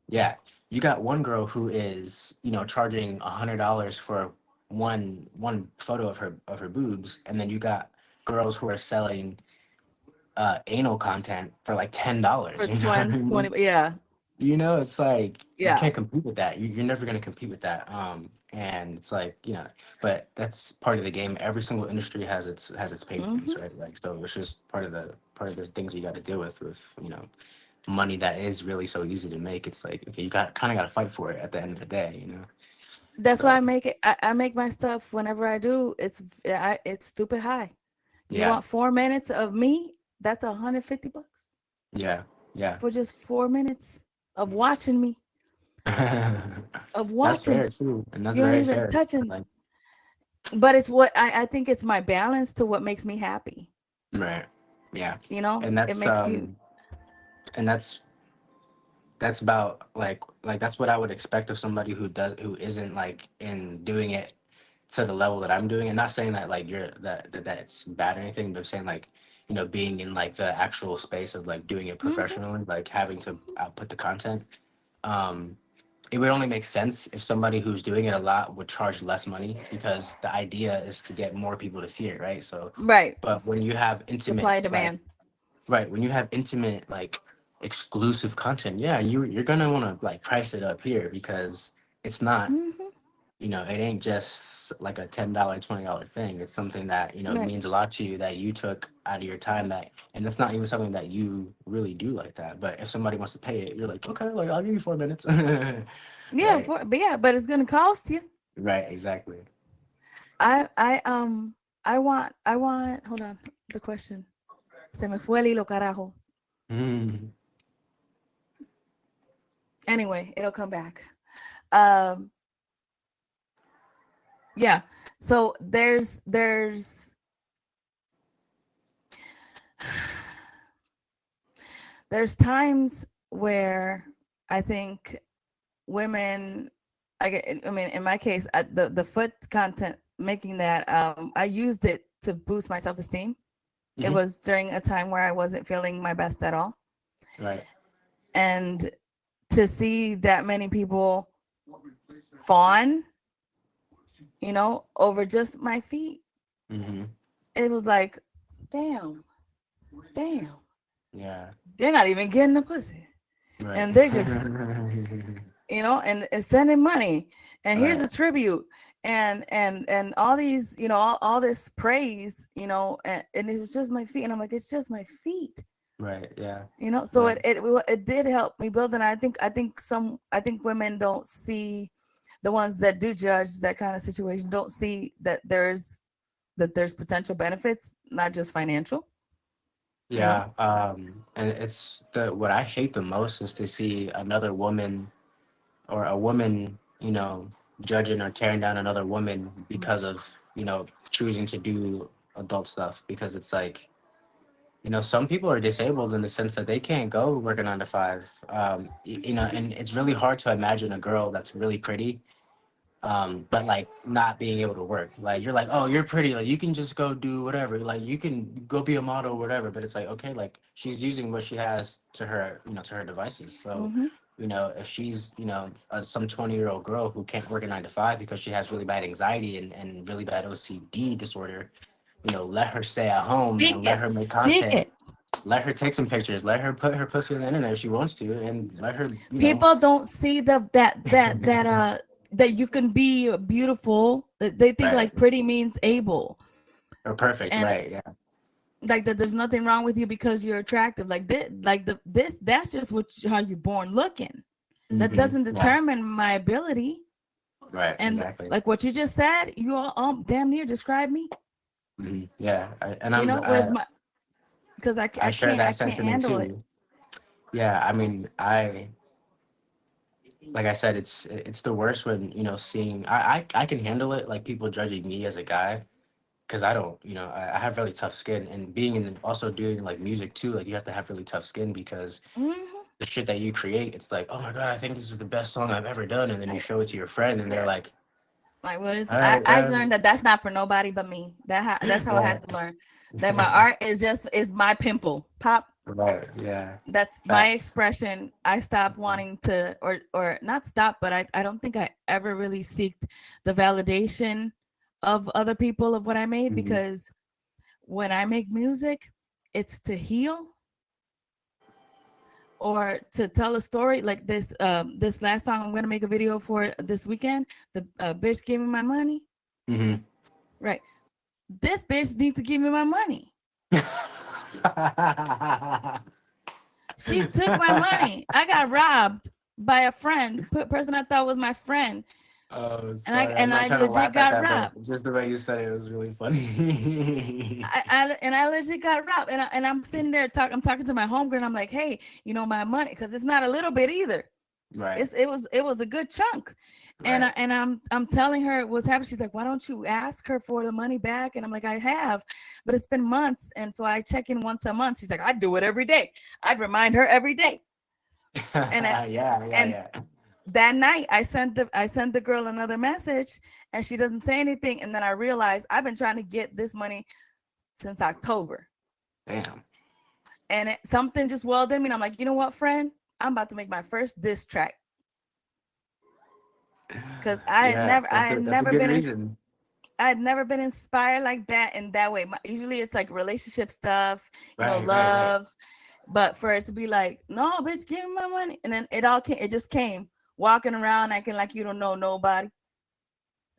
Yeah, you got one girl who is, charging $100 for one photo of her boobs, and then you got girls who are selling anal content for like $10. For You know what I 20, mean? 20, yeah. It's like you Yeah. can't compete with that. You're never gonna compete with that. And it's like, but that's part of the game. Every single industry has its pain points, Hmm. right? Like, so it's just part of the things you got to deal with, money that is really so easy to make. It's like, okay, you got kind of got to fight for it at the end of the day. That's why So I make my stuff whenever I do. It's stupid high. You yeah, want 4 minutes of me? That's $150 yeah, yeah. for just 4 minutes of watching me, of That's watching. fair too, and that's You ain't very even fair. touching. Like, But it's what I think it's my balance to what makes me happy. right, yeah, and It that's makes me. and that's about like that's what I would expect of somebody who isn't like in doing it to the level that I'm doing. And not saying that like that's bad or anything, but saying like, being in like the actual space of like doing it Mhm. professionally, like having to output the content. Um, it would only make sense if somebody who's doing it a lot would charge less money, because the idea is to get more people to see it, right? So, Right. but when you have Supply intimate and like demand. right, when you have intimate, like, exclusive content, yeah, you're gonna want to like price it up here, because it's not, Hmm. it ain't just like a $10, $20 thing. It's something that, Right. means a lot to you, that you took out of your time, and it's not even something that you really do like that. But if somebody wants to pay it, you're like, okay, like I'll give you 4 minutes. Yeah. Right, But it's gonna cost you. right, exactly. I want. Hold on. The question. Se me fue el hilo, carajo. Mm-hmm. Anyway, it'll come back. Um. Yeah. So there's times where I think women, I mean, in my case, the foot content, making that, I used it to boost my self-esteem. It Hmm. was during a time where I wasn't feeling my best at all. Right. And to see that many people fawn, over just my feet, Hmm. it was like, damn, damn. Yeah. They're not even getting the pussy, Right. and they're just, and sending money, and here's a Right. tribute, and all these, all this praise, and it's just my feet, and I'm like, it's just my feet. Right. Yeah. So Yeah. it did help me build, and I think women don't see, the ones that do judge that kind of situation don't see that there's potential benefits, not just financial. you know Yeah. And it's the what I hate the most is to see another woman or a woman, judging or tearing down another woman because of, choosing to do adult stuff. Because it's like, some people are disabled in the sense that they can't go work a 9 to 5. And it's really hard to imagine a girl that's really pretty, but like not being able to work. Like you're like, oh, you're pretty, like you can just go do whatever, like you can go be a model or whatever. But it's like, okay, like she's using what she has to her devices. So, hmm if she's some 20-year-old girl who can't work a 9 to 5 because she has really bad anxiety and really bad OCD disorder, let her stay at home speak and let it her make speak content. it Let her take some pictures. Let her put her pussy on the internet if she wants to, and let her, People don't see that you can be beautiful. They think right like pretty means able, or perfect, and right? Yeah. like that there's nothing wrong with you because you're attractive. Like this that's just how you're born looking. That doesn't Yeah. determine my ability. Right. And Exactly. like what you just said, you all damn near describe me. Yeah. And I'm With my, because I I share can't that I can't sentiment handle it. too. Yeah. I mean, I like I said, it's the worst when seeing I can handle it, like people judging me as a guy, because I don't, I have really tough skin, and being in also doing like music too, like you have to have really tough skin because hmm the shit that you create, it's like, oh my god, I think this is the best song I've ever done, and then you Like, show it to your friend, and they're yeah. like, Like what is all I right, I learned that that's not for nobody but me. That's how I right, had to learn that my art is my pimple pop. right, yeah, That's my facts. expression. I stopped wanting to, or not stop, but I don't think I ever really seeked the validation of other people of what I made, Mhm. because when I make music, it's to heal or to tell a story. Like this last song I'm gonna make a video for this weekend. The bitch gave me my money. Mhm. Right. This bitch needs to give me my money. She took my money. I got robbed by a friend, person I thought was my friend, Oh, and I sorry. I'm and not I trying to legit laugh at got that, robbed. but just the way you said it was really funny. I legit got robbed, and I'm sitting there I'm talking to my homegirl, and I'm like, hey, my money, because it's not a little bit either. Right, It was a good chunk, and right. I'm telling her what's happening. She's like, why don't you ask her for the money back? And I'm like, I have, but it's been months, and so I check in once a month. She's like, I do it every day. I'd remind her every day, and Yeah, yeah, and yeah. that night I sent the girl another message, and she doesn't say anything, and then I realized I've been trying to get this money since October, Damn. and something just welled in me, and I'm like, you know what, friend, I'm about to make my first diss track, because Yeah, I that's had a never good been reason. I had never been inspired like that in that way. Usually it's like relationship stuff, Right, right, right. love, but for it to be like, no, bitch, give me my money, and then it just came walking around acting like you don't know nobody.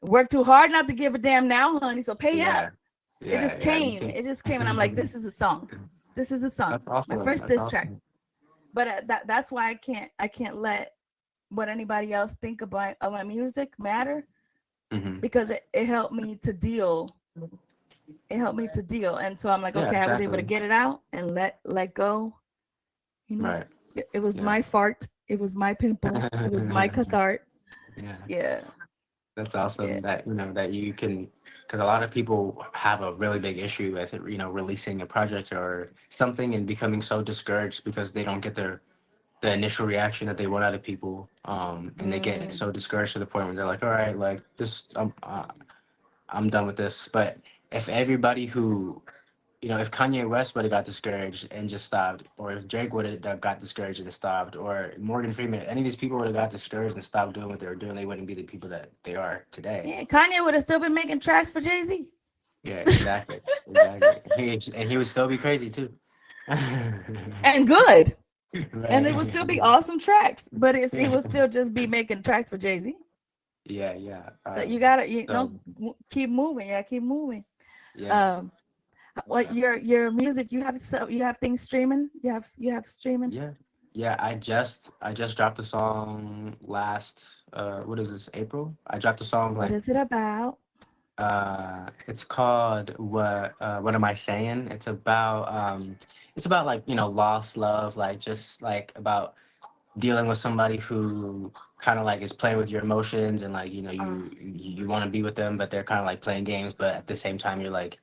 Work too hard not to give a damn now, honey. So pay up. Yeah, It yeah, just yeah. You came. can't. It just came, and I'm like, this is a song. This is a song. That's My awesome. first That's diss track. awesome. But that's why I can't let what anybody else think about of my music matter, Hmm. because it helped me to deal. It helped me to deal, and so I'm like, Yeah, okay, I was able to exactly. get it out and let go. You know, Right. it was Yeah. my fart. It was my pimple. It was my cathart. Yeah. Yeah, That's yeah. awesome that that you can, because a lot of people have a really big issue with releasing a project or something and becoming so discouraged because they don't get the initial reaction that they want out of people, and they get Mm. so discouraged to the point where they're like, all right, like this, I'm done with this. But if everybody who, if Kanye West would have got discouraged and just stopped, or if Drake would have got discouraged and stopped, or Morgan Freeman, any of these people would have got discouraged and stopped doing what they were doing, they wouldn't be the people that they are today. Yeah, Kanye would have still been making tracks for Jay-Z. Yeah, exactly, exactly. And he would still be crazy too. and good. And it would Right. still be awesome tracks, but he will still just be making tracks for Jay-Z. Yeah, yeah. So you gotta, So keep moving. Yeah, keep moving. yeah, Um, what your music? You have stuff. You have things streaming. You have streaming. yeah, yeah. I just dropped a song last what is this, April? I dropped a song What like is it about? it's called what am I saying? It's about like, lost love, like just like about dealing with somebody who kind of like is playing with your emotions, and like, Uh, you want to be with them, but they're kind of like playing games, but at the same time you're like,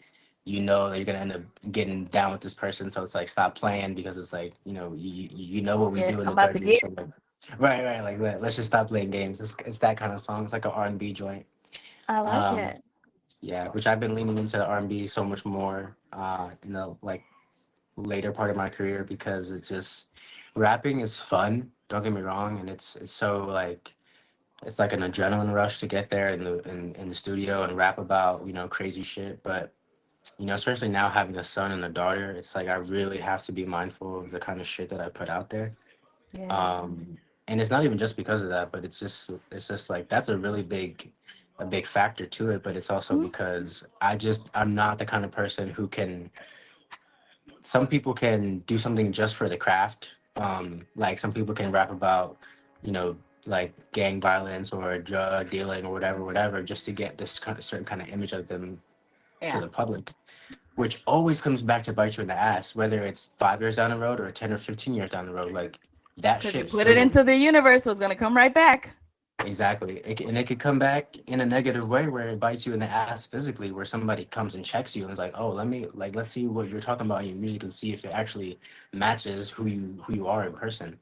that you're gonna end up getting down with this person, so it's like, stop playing, because it's like, you know what we yeah, do in I'm the about to bedroom, get. so like, right, like, let's just stop playing games. It's that kind of song. It's like an R&B joint. I like um it. yeah, which I've been leaning into the R&B so much more in the like later part of my career, because it's just, rapping is fun, don't get me wrong, and it's so like, it's like an adrenaline rush to get there in the studio and rap about, crazy shit. But especially now having a son and a daughter, it's like I really have to be mindful of the kind of shit that I put out there. Yeah. And it's not even just because of that, but it's just like, that's a big factor to it. But it's also Mhm. because I'm not the kind of person who can, some people can do something just for the craft. Like some people can rap about, you know, like gang violence or drug dealing or whatever, just to get this kind of certain kind of image of them to Yeah. the public, which always comes back to bite you in the ass, whether it's 5 years down the road or 10 or 15 years down the road. Like, that Because you shit put it fizzles. into the universe, so it's gonna come right back. Exactly. And it could come back in a negative way where it bites you in the ass physically, where somebody comes and checks you and is like, oh, let's see what you're talking about in your music and see if it actually matches who you are in person.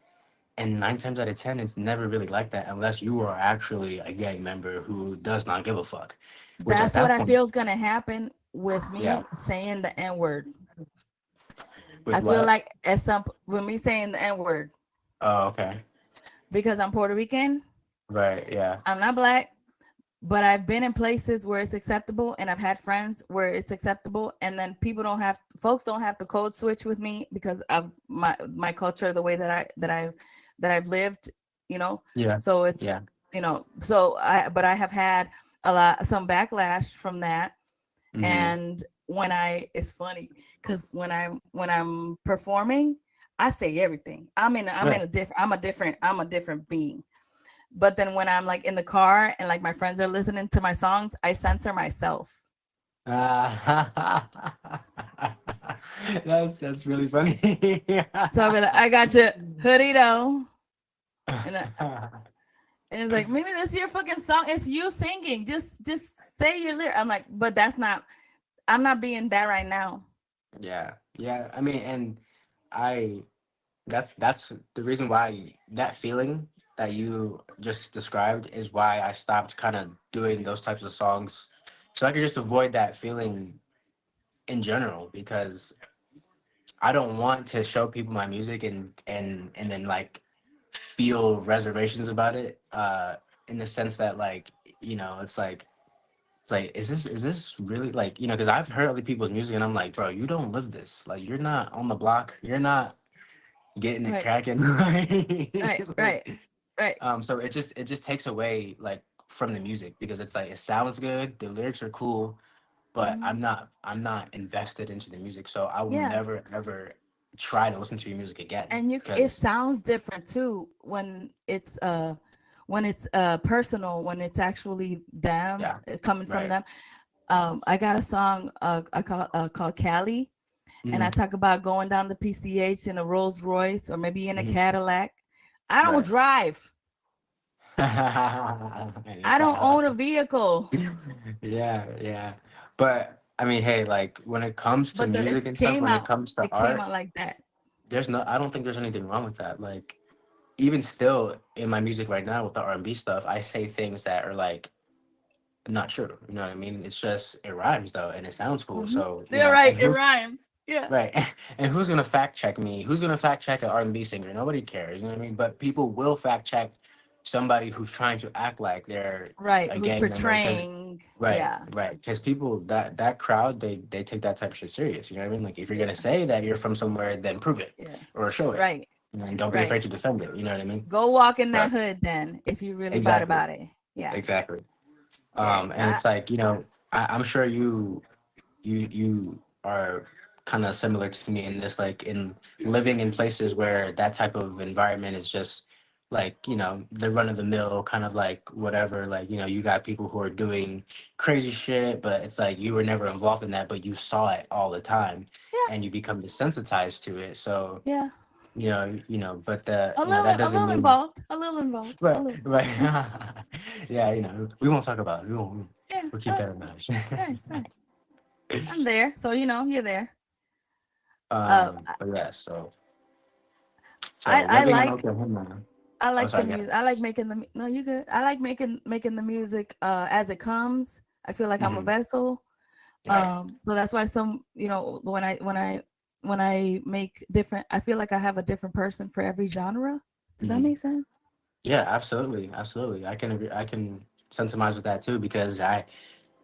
And 9 times out of 10, it's never really like that unless you are actually a gang member who does not give a fuck. Which at That's what that I point, feel is gonna happen with yeah. me saying the N word. With I feel what? like at some with me saying the N word, Oh, okay. because I'm Puerto Rican. Right. Yeah. I'm not black, but I've been in places where it's acceptable, and I've had friends where it's acceptable, and then folks don't have to code switch with me because of my culture, the way that I've lived, you know. Yeah. So it's, Yeah. but I have had some backlash from that. Hmm. And it's funny because when I'm performing, I say everything. I'm in Right. a different I'm a different being. But then when I'm like in the car and like my friends are listening to my songs, I censor myself. That's really funny. So I'll be like, I got you, hoodie though. And, and it's like, maybe that's your fucking song. It's you singing. Just say your lyric. I'm like, but I'm not being that right now. Yeah, yeah. I mean, and I that's the reason why, that feeling that you just described is why I stopped kind of doing those types of songs, so I could just avoid that feeling in general, because I don't want to show people my music and then like feel reservations about it, in the sense that, like, it's like, is this really, like, because I've heard other people's music and I'm like, bro, you don't live this, like, you're not on the block, you're not getting it Right, cracking. right, right, like, right. so it just takes away, like, from the music, because it's like, it sounds good, the lyrics are cool, but Hmm. I'm not invested into the music, so I will Yeah. never ever try to listen to your music again, And it because sounds different too when it's personal, when it's actually them, yeah, coming from right. them. I got a song called Cali, and I Hmm. talk about going down the PCH in a Rolls Royce or maybe in a Hmm. Cadillac. I don't Right. drive. And I it's don't own a vehicle. yeah, yeah. But I mean, hey, like, when it comes to But music and stuff, when it comes to it came art, out like that. I don't think there's anything wrong with that. Like, even still in my music right now with the R&B stuff, I say things that are like not true. You know what I mean? It's just, it rhymes though, and it sounds cool. Hmm. So, You're right. and It who's rhymes. Yeah. right, and who's gonna fact check me? Who's gonna fact check an R&B singer? Nobody cares. You know what I mean? But people will fact check somebody who's trying to act like they're Right. a Who's gang member because portraying? right, Yeah. right, because people that crowd they take that type of shit serious. You know what I mean? Like if you're gonna Yeah. say that you're from somewhere, then prove it Yeah. or show it, Right. and don't be Right. afraid to defend it. You know what I mean? Go walk in So that hood then if you really bad exactly, about it. Yeah. exactly. Yeah. And it's like I'm sure you are kind of similar to me in this, like in living in places where that type of environment is just like the run of the mill kind of like whatever, like you got people who are doing crazy shit, but it's like you were never involved in that, but you saw it all the time Yeah. and you become desensitized to it. So Yeah. but that A doesn't little mean involved. A little involved. A right, little. right. Yeah, we won't talk about it, Yeah. we'll keep that in mind. Right. Right. I'm there. So you're there. Uh, But yeah, so I living in like Oklahoma. I Oh, like the sorry, go music. ahead. I like making the no, you good. I like making the music as it comes. I feel like I'm a Hmm. vessel. Right. So that's why some, when I make different, I feel like I have a different person for every genre. Does that Hmm. make sense? Yeah, absolutely, absolutely. I can agree. I can sympathize with that too because I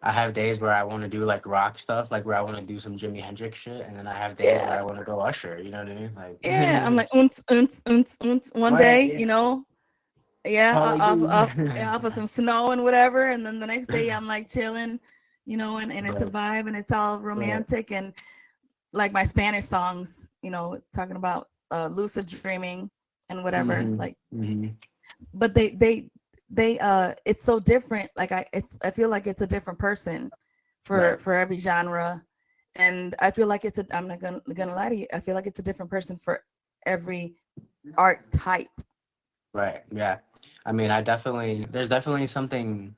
have days where I want to do like rock stuff, like where I want to do some Jimi Hendrix shit, and then I have days where Yeah. I want to go Usher. You know what I mean? Yeah. I'm Like, like unts, unts, unts, unts one right? day, Yeah. yeah, Hallelujah. off of some snow and whatever. And then the next day I'm like chilling, and it's a Right. vibe and it's all Right. romantic and like my Spanish songs, talking about lucid dreaming and whatever. Hmm. Like, Hmm. but they it's so different. Like I feel like it's a different person Right. for every genre, and I feel like I'm not gonna lie to you. I feel like it's a different person for every art type. Right. Yeah. I mean, there's definitely something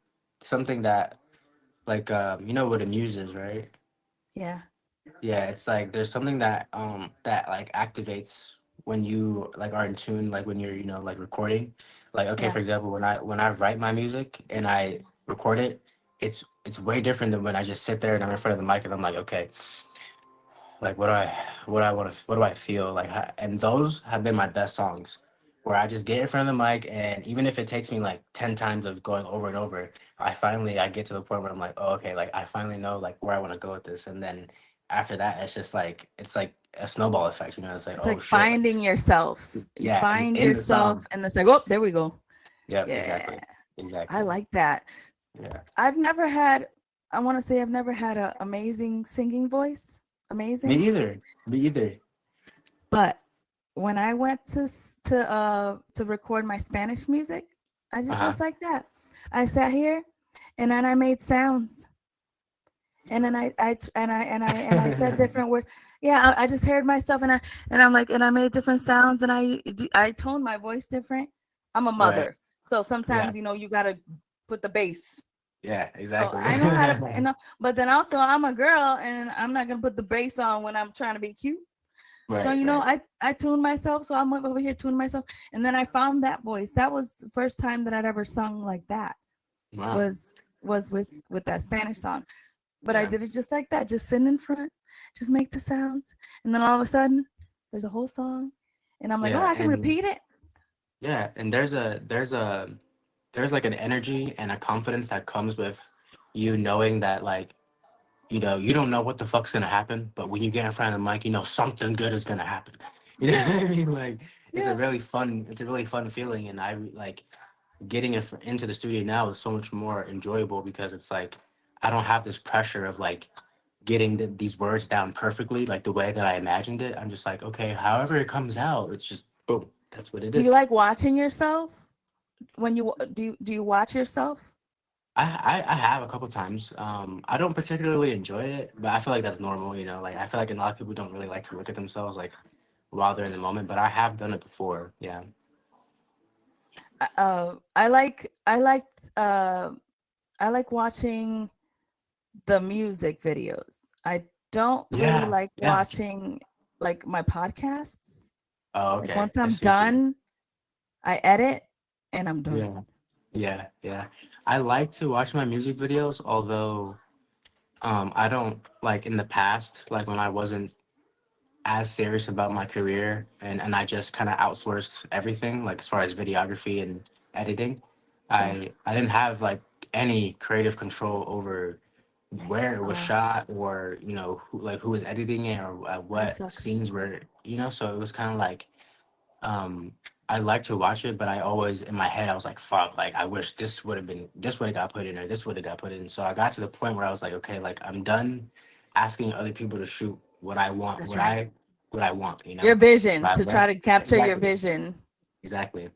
that like what a muse is, right? Yeah, Yeah, it's like there's something that like activates when you like are in tune, like when you're like recording. Like okay, yeah. for example, when I write my music and I record it, it's way different than when I just sit there and I'm in front of the mic and I'm like, okay, like what do I feel like, and those have been my best songs where I just get in front of the mic, and even if it takes me like 10 times of going over and over, I get to the point where I'm like, oh, okay, like I finally know like where I want to go with this, and then after that it's just like it's like a snowball effect, it's like, It's oh like shit, like finding yourself. You yeah, and find in the yourself, song. and it's like, oh, there we go. Yep, Yeah, exactly, I exactly. like that. Yeah, I've never had. I want to say I've never had an amazing singing voice. me Amazing. either, me either. But when I went to record my Spanish music, I did Uh-huh. just like that. I sat here and then I made sounds. And then I said different words. Yeah, I just heard myself and I made different sounds and I toned my voice different. I'm a Right. mother. So Yeah. sometimes you gotta put the bass. Yeah, So exactly. I know how to, but then also I'm a girl and I'm not gonna put the bass on when I'm trying to be cute. So Right, right. I tuned myself. So I'm over here tuning myself, and then I found that voice. That was the first time that I'd ever sung like that. Wow. Was with that Spanish song. But I Yeah. did it just like that, just sitting in front, just make the sounds, and then all of a sudden there's a whole song, and I'm like, oh, Yeah, I can and repeat it. yeah, and there's like an energy and a confidence that comes with you knowing that, like, you don't know what the fuck's gonna happen, but when you get in front of the mic, something good is gonna happen. You know Yeah, what I mean? Like, yeah. it's a really fun feeling, and I like getting into the studio now is so much more enjoyable because it's like I don't have this pressure of like getting these words down perfectly, like the way that I imagined it. I'm just like, okay, however it comes out, it's just boom. That's what it Do you is. like watching yourself when do you watch yourself? I have a couple times. I don't particularly enjoy it, but I feel like that's normal. Like I feel like a lot of people don't really like to look at themselves like while they're in the moment. But I have done it before. Yeah. I like uh I like watching the music videos. I don't really Yeah. like Yeah. watching like my podcasts. Oh, Like okay. once I I'm see what you mean. done, I edit and I'm done. Yeah. Yeah. Yeah. I like to watch my music videos, although I don't like in the past, like when I wasn't as serious about my career and I just kind of outsourced everything, like as far as videography and editing. Yeah. I didn't have like any creative control over where it was Oh, shot, or who was editing it, or that what sucks. scenes were, so it was kind of like, um I like to watch it, but I always in my head I was like, fuck, like I wish this would have got put in, or this would have got put in. So I got to the point where I was like, okay, like I'm done asking other people to shoot what I want, That's right. what I want, Your So vision, I to try went, to capture your exactly, vision. exactly.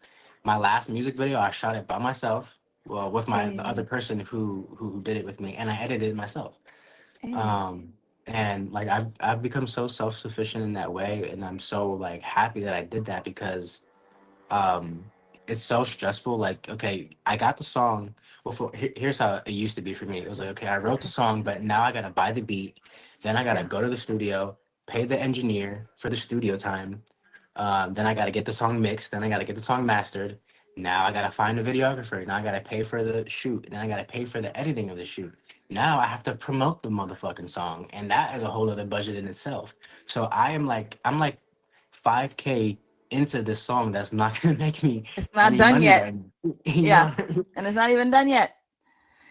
My last music video, I shot it by myself, well, with the other Hey, person who did it with me, and I edited it myself. hey. um and like I've become so self-sufficient in that way, and I'm so like happy that I did that, because um it's so stressful. Like, okay, I got the song. Well, here's how it used to be for me. It was like, okay, I wrote the Okay. song, but now I gotta buy the beat, then I gotta Yeah. go to the studio, pay the engineer for the studio time, then I gotta get the song mixed, then I gotta get the song mastered, now I gotta find a videographer, now I gotta pay for the shoot, then I gotta pay for the editing of the shoot, now I have to promote the motherfucking song, and that is a whole other budget in itself. So I'm like 5K into this song that's not gonna make me It's not any done money yet. right now. You Yeah. know? And it's not even done yet.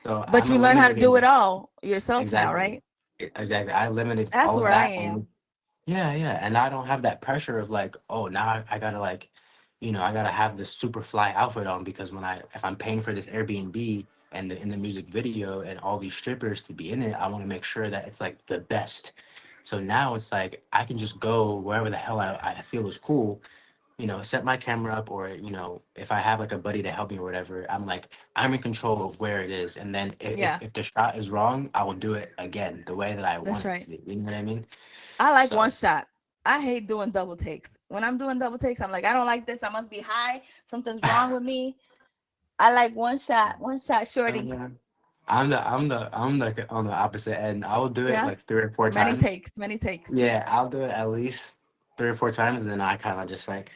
So But I'm you learn how to do it eliminating. all yourself now, Exactly. right? Exactly. I eliminated That's all of where I that, and am. yeah, yeah. And I don't have that pressure of like, oh, now I gotta like, I gotta have this super fly outfit on, because if I'm paying for this Airbnb and in the music video and all these strippers to be in it, I want to make sure that it's like the best. So now it's like I can just go wherever the hell I feel is cool, set my camera up, or, if I have like a buddy to help me or whatever, I'm in control of where it is. And then Yeah, if the shot is wrong, I will do it again the way that I that's want it to right. be. You know what I mean? I like one So, shot. I hate doing double takes. When I'm doing double takes, I'm like, I don't like this. I must be high. Something's wrong with me. I like one shot, shorty. uh, I'm the on the opposite end. I will do it Yeah. like 3 or 4 times. Many takes, many takes. Yeah, I'll do it at least 3 or 4 times, and then I kind of just like,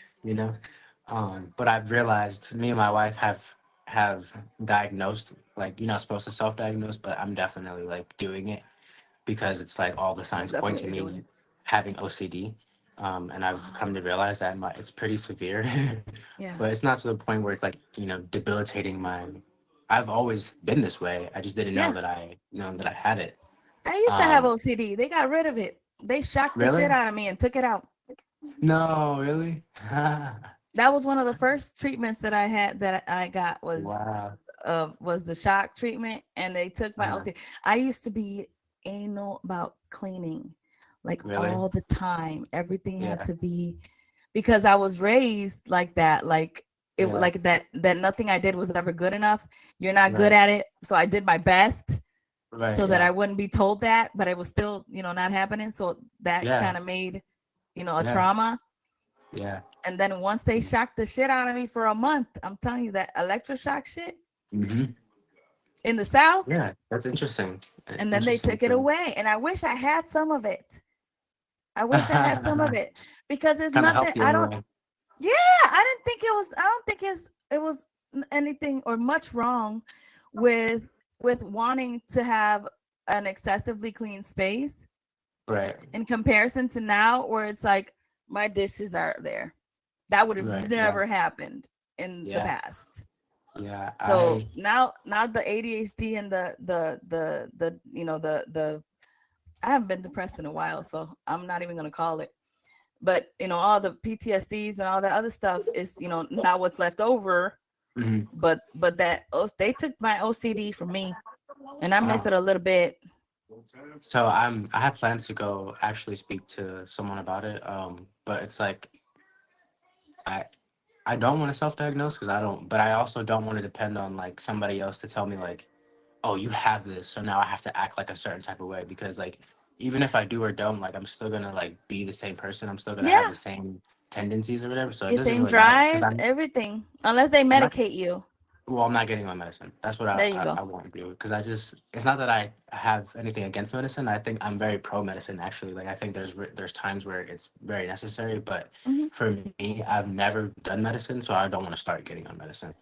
But I've realized me and my wife have diagnosed, like, you're not supposed to self-diagnose, but I'm definitely like doing it, because it's like all the signs point to Definitely doing me it. having OCD. And I've come to realize that it's pretty severe, Yeah. but it's not to the point where it's like, debilitating my. I've always been this way. I just didn't know Yeah. that I had it. I used to have Um, OCD. They got rid of it. They shocked the shit really? out of me and took it out. No, really? That was one of the first treatments that I had that I got Wow. was the shock treatment, and they took my Uh, OCD. I used to be anal about cleaning, like really? all the time. Everything had Yeah. to be, because I was raised like that. Like it was Yeah. like that nothing I did was ever good enough. You're not good Right. at it, so I did my best Right. so that I Yeah. wouldn't be told that, but it was still, not happening. So that Yeah. kind of made, a Yeah. trauma. Yeah. And then once they shocked the shit out of me for a month, I'm telling you, that electroshock shit Hmm. in the South, Yeah. That's interesting. and then they Interesting took it too. away. And I wish I had some of it. I wish I had some of it, because there's Kind of nothing. helped you I in a don't. way. Yeah, I didn't think it was. I don't think it was anything or much wrong with wanting to have an excessively clean space Right. in comparison to now, where it's like my dishes are there. That would have Right. Yeah. never happened in the Yeah. past. Yeah. So now the ADHD and the the I haven't been depressed in a while, so I'm not even gonna call it. But all the PTSDs and all that other stuff is not what's left over. Mhm. But they took my OCD from me, and I miss Wow. it a little bit. So I have plans to go actually speak to someone about it. But it's like I I don't want to self-diagnose, because I don't, but I also don't want to depend on like somebody else to tell me like, oh, you have this, so now I have to act like a certain type of way, because like even if I do or don't, like I'm still gonna like be the same person. I'm still gonna have Yeah, the same tendencies or whatever. So it your doesn't same really matter, because drive, everything, unless they I'm not medicate you. well, I'm not getting my medicine. That's what There you go. I want to do, because it's not that I have anything against medicine. I think I'm very pro medicine, actually. Like, I think there's times where it's very necessary, but Hmm. for me, I've never done medicine, so I don't want to start getting on medicine.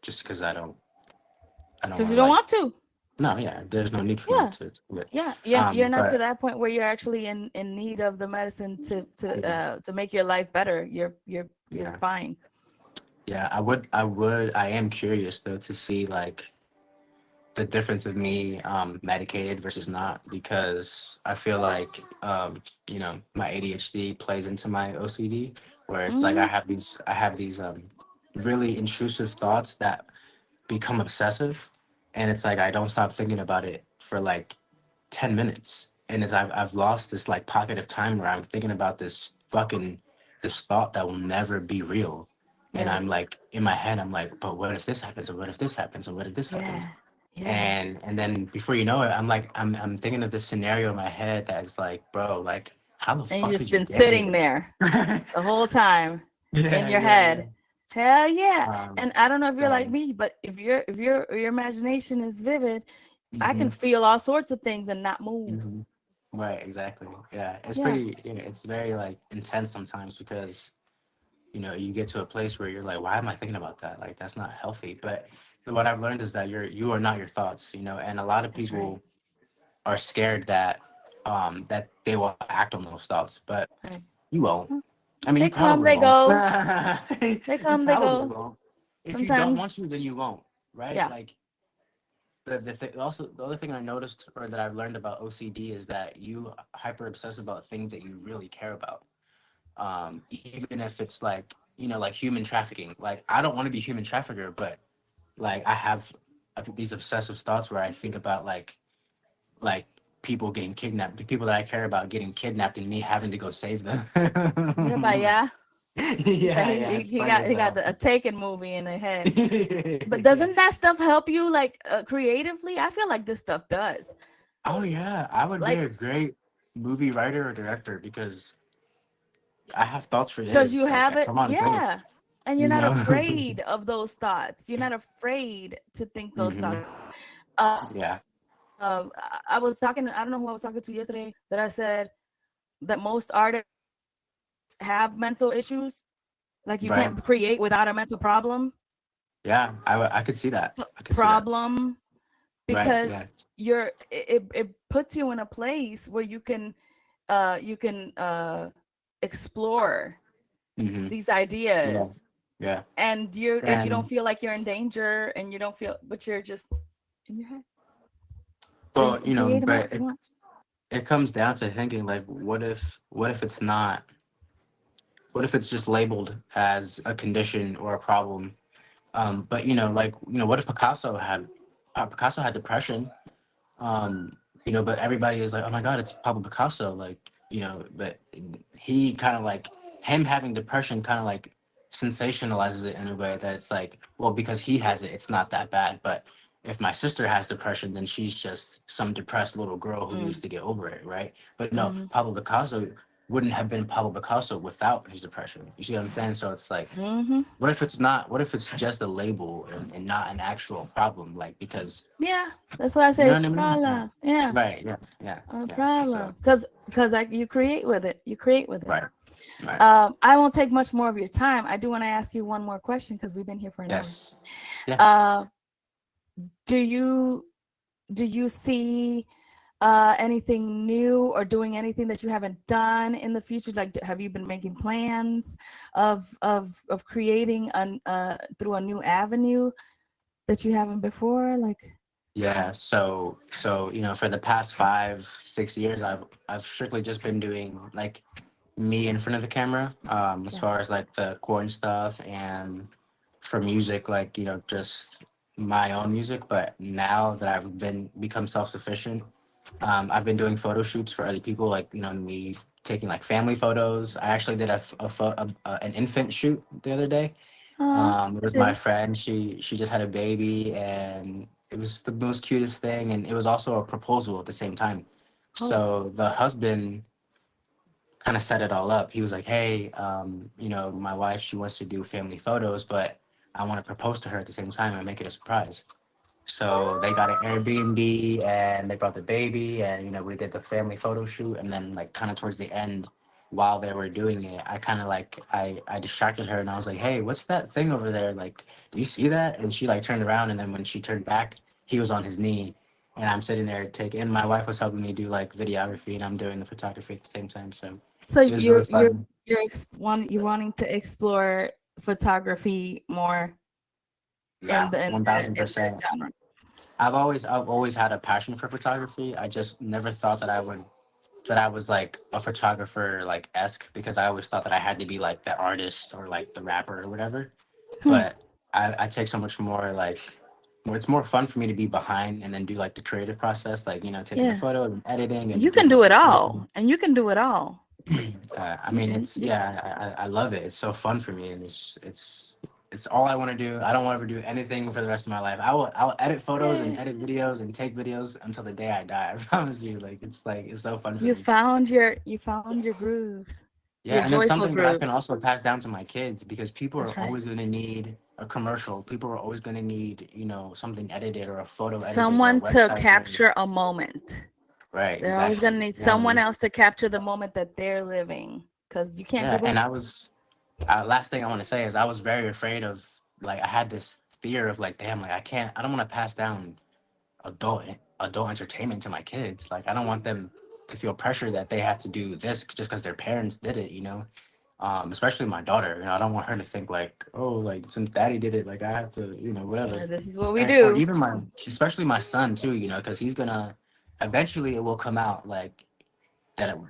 Just because I don't Because want you to don't like, want to. no, yeah, there's no need for me Yeah. to do it. Yeah, you're not to But that point where you're actually in need of the medicine yeah, to make your life better. You're yeah. fine. Yeah, I am curious though to see like the difference of me medicated versus not, because I feel like my ADHD plays into my OCD, where it's like Mm-hmm. I have these really intrusive thoughts that become obsessive, and it's like I don't stop thinking about it for like 10 minutes, and it's I've lost this like pocket of time where I'm thinking about this thought that will never be real. And Yeah. I'm like in my head, I'm like, but what if this happens, or what if this happens, or what if this happens? Yeah. Yeah. And then before you know it, I'm thinking of this scenario in my head that's like, bro, like how the And you fuck just did you been get sitting here? there the whole time in Yeah, your yeah, yeah. head. Hell yeah. Um, And I don't know if you're like so, me, but if your imagination is vivid, I can hmm feel all sorts of things and not move. hmm right, exactly. Yeah, Yeah. it's very like intense sometimes, because you get to a place where you're like, why am I thinking about that? Like that's not healthy. But what I've learned is that you are not your thoughts, and a lot of That's right. people are scared that they will act on those thoughts, but Right. you won't. I mean, They you come, probably they won't. go. They You come, they probably go. won't. If you don't want Sometimes, to, then you won't, right? yeah. Like the other thing I noticed or that I've learned about OCD is that you hyper obsess about things that you really care about. Even if it's like like human trafficking. Like I don't want to be a human trafficker, but like I have these obsessive thoughts where I think about like people getting kidnapped, the people that I care about getting kidnapped, and me having to go save them. Yeah, but yeah. He said Yeah, he, yeah, he, it's he funny got as he got hell. a Taken movie in the head. But Yeah. doesn't that stuff help you like creatively? I feel like this stuff does. Oh yeah, I would be Like a great movie writer or director because I have thoughts for because you days. Like, have it, come on, bring it. yeah. And you're You not know? afraid of those thoughts. You're not afraid to think those hmm thoughts. Uh, Yeah. I was talking, I don't know who I was talking to yesterday, that I said that most artists have mental issues. Like you Right. can't create without a mental problem. Yeah. I could see that. I could see that. Problem Right. Yeah. because it puts you in a place where you can explore hmm these Yeah. ideas, Yeah. and you don't And feel like you're in danger, and you don't feel, but you're just in your head, so you well, can create them out but if you want. it comes down to thinking like, what if it's not? What if it's just labeled as a condition or a problem? But like what if Picasso had depression? um but everybody is like, oh my god, it's Pablo Picasso, like but he kind of like, him having depression kind of like sensationalizes it in a way that it's like, well, because he has it, it's not that bad, but if my sister has depression, then she's just some depressed little girl who needs Mm, to get over it, right? But no, mm-hmm, Pablo Picasso wouldn't have been Pablo Picasso without his depression. You see what I'm saying? So it's like, mm-hmm. what if it's just a label and not an actual problem, like, because Yeah, that's why I you know say what I mean? Yeah. problem. Yeah, Right. Yeah. Yeah. a Yeah. So. problem, because like you create with it. You create with it. Right. Right. I won't take much more of your time. I do want to ask you one more question because we've been here for an hour. Yes. Yeah. Uh, do you see anything new or doing anything that you haven't done in the future? Like, have you been making plans of creating through a new avenue that you haven't before? Like, Yeah. So for the past 5, 6 years, I've strictly just been doing like me in front of the camera. As yeah. far as like the corn stuff, and for music, like just my own music. But now that I've become self sufficient, I've been doing photo shoots for other people, like me taking like family photos. I actually did an infant shoot the other day. Oh, It was my yes. friend. She just had a baby, and it was the most cutest thing. And it was also a proposal at the same time. Oh, So the husband kind of set it all up. He was like, "Hey, my wife, she wants to do family photos, but I want to propose to her at the same time and make it a surprise." So they got an Airbnb, and they brought the baby, and we did the family photo shoot. And then like kind of towards the end, while they were doing it, I kind of like I distracted her, and I was like, "Hey, what's that thing over there? Like, do you see that?" And she like turned around, and then when she turned back, he was on his knee, and I'm sitting there taking. And my wife was helping me do like videography, and I'm doing the photography at the same time. So so it was really you're fun. you're wanting to explore photography more in Yeah, the in one the thousand in the percent. genre? I've always had a passion for photography. I just never thought that I was like a photographer like esque, because I always thought that I had to be like the artist or like the rapper or whatever. Hmm. But I take so much more like more, it's more fun for me to be behind and then do like the creative process, like, taking the Yeah. photo and editing You and can giving it do to it the all, person. and you can do it all. I You mean, can. it's yeah, I love it. It's so fun for me, and it's all I want to do. I don't want to ever do anything for the rest of my life. I'll edit photos and Yeah. edit videos and take videos until the day I die. I promise you. Like it's so fun for me. You found your groove, your Yeah, and it's joyful something that I groove. can also pass down to my kids, because people are That's right. always going to need a commercial. People are always going to need, something edited or a photo edited or a Someone to website made. capture a moment. Right, They're always exactly. gonna need someone And else to capture the moment that they're living, because you can't do yeah, and both. last thing I want to say is I was very afraid of, like, I had this fear of, like, damn, like, I don't want to pass down adult adult entertainment to my kids. Like, I don't want them to feel pressure that they have to do this just because their parents did it, especially my daughter. I don't want her to think like, oh, like, since daddy did it, like, I have to, whatever. This is what we And, or do. even especially my son too, because he's gonna, eventually it will come out, like,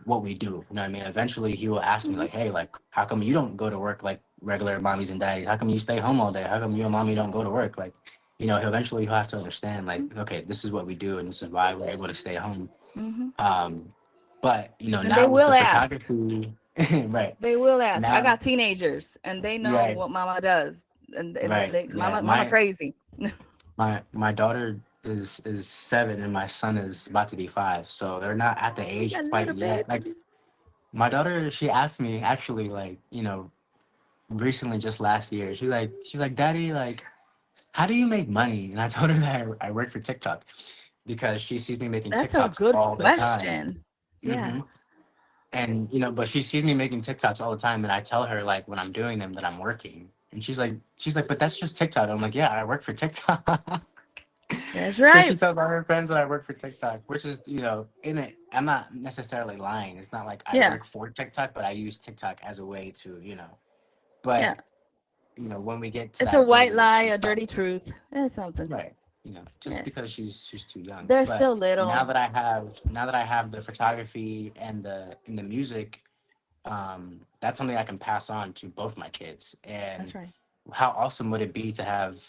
what we do. You know what I mean? Eventually he will ask me Mhm. like, hey, like, how come you don't go to work like regular mommies and daddies? How come you stay home all day? How come you and mommy don't go to work? Like, he'll have to understand, like, okay, this is what we do and this is why we're able to stay home. Mhm. Um, but And they now with will the ask. photography, right They will ask. I now, got teenagers, and they know right, what mama does, and right, they yeah. mama crazy. My daughter is 7 and my son is about to be 5, so they're not at the You age got quite little yet. Like, babies. my daughter, she asked me actually, like, recently, just last year, she's like, daddy, like, how do you make money? And I told her that I work for TikTok, because she sees me making That's a TikToks good all the time. question. Yeah, hmm and but she sees me making TikToks all the time, and I tell her, like, when I'm doing them, that I'm working, and she's like, but that's just TikTok. I'm like, yeah, I work for TikTok. that's So she right. tells all her friends that I work for TikTok, which is, in it, I'm not necessarily lying. It's not like I Yeah, work for TikTok, but I use TikTok as a way to, yeah. but when we get to It's a that white age of lie, a dirty truth. It's something. right, just Yeah, because she's too young. they're But still little. now that I have the photography and the music, that's something I can pass on to both my kids. That's And right. how awesome would it be to have,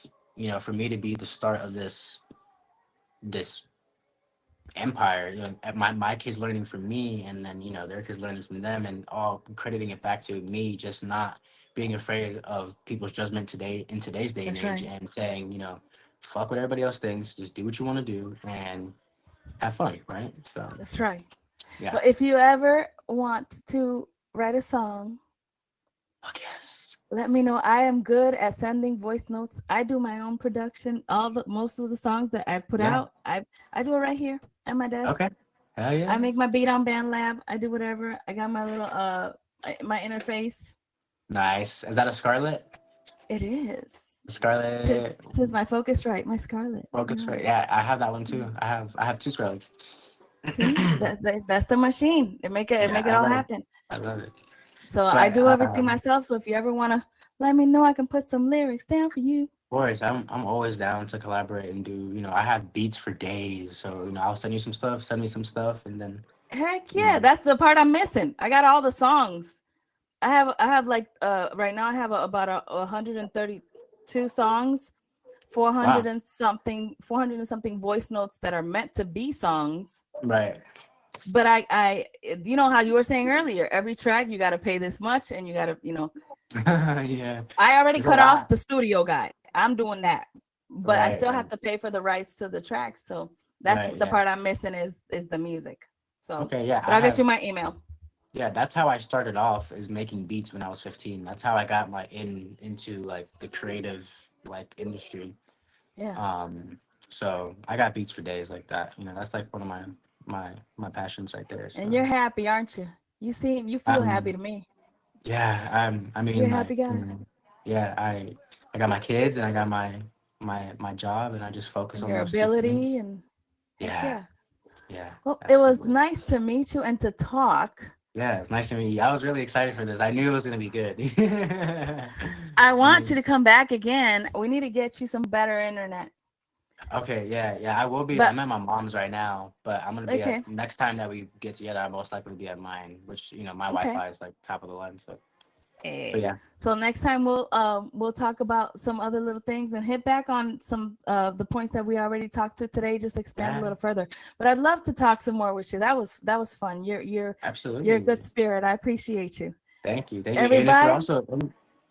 for me to be the start of this empire, my kids learning from me, and then their kids learning from them, and all crediting it back to me, just not being afraid of people's judgment today, in today's day and That's age, right. and saying, fuck what everybody else thinks, just do what you want to do and have fun, right? So That's right. yeah. But if you ever want to write a song, Fuck yes. let me know. I am good at sending voice notes. I do my own production. Most of the songs that I put Yeah. out, I do it right here at my desk. Okay. Hell I yeah. make my beat on BandLab. I do whatever. I got my little my interface. Nice. Is that a Scarlet? It is. Scarlet Tis my focus right, my Scarlet. focus, right? Yeah, I have that one too. I have two Scarlets. See, that's the machine. It Yeah, make it I all love it. happen. I love it. So I But do everything myself. So if you ever wanna let me know, I can put some lyrics down for you. boys, I'm always down to collaborate and do. I have beats for days, so I'll send you some stuff, send me some stuff, and then Heck you yeah, know. that's the part I'm missing. I got all the songs. I have like right now I have about 132 songs, Wow. 400 and something voice notes that are meant to be songs. Right. But I you know how you were saying earlier, every track you got to pay this much, and you got to, Yeah. I already It's a cut off lot. the studio guy. I'm doing that, but I Right. still have Right. to pay for the rights to the tracks. So that's Right. the Yeah. part I'm missing is the music. So, Okay. Yeah. but I'll get you my email. Yeah. That's how I started off, is making beats when I was 15. That's how I got my into like the creative, like, industry. Yeah, Um. So I got beats for days like that. That's like one of my passions right there. and So you're happy, aren't you? You feel um. happy to me. Yeah. I You're mean, a like, happy guy, yeah. I got my kids and I got my job, and I just focus and on your those two ability, things. and heck Yeah. yeah. Yeah. Well, it was Absolutely. nice to meet you and to talk. Yeah, it's nice to meet you. I was really excited for this. I knew it was gonna be good. I I want knew. you to come back again. We need to get you some better internet. Okay, yeah, yeah. I will be. But I'm at my mom's right now, but I'm gonna be okay, at next time that we get together. I'm most likely be at mine, which my okay. Wi-Fi is like top of the line. So, but Hey. yeah, So next time we'll talk about some other little things and hit back on some the points that we already talked to today. Just expand a yeah, little further. But I'd love to talk some more with you. That was fun. You're a good absolutely. spirit. I appreciate you. Thank you, thank you. And Everybody.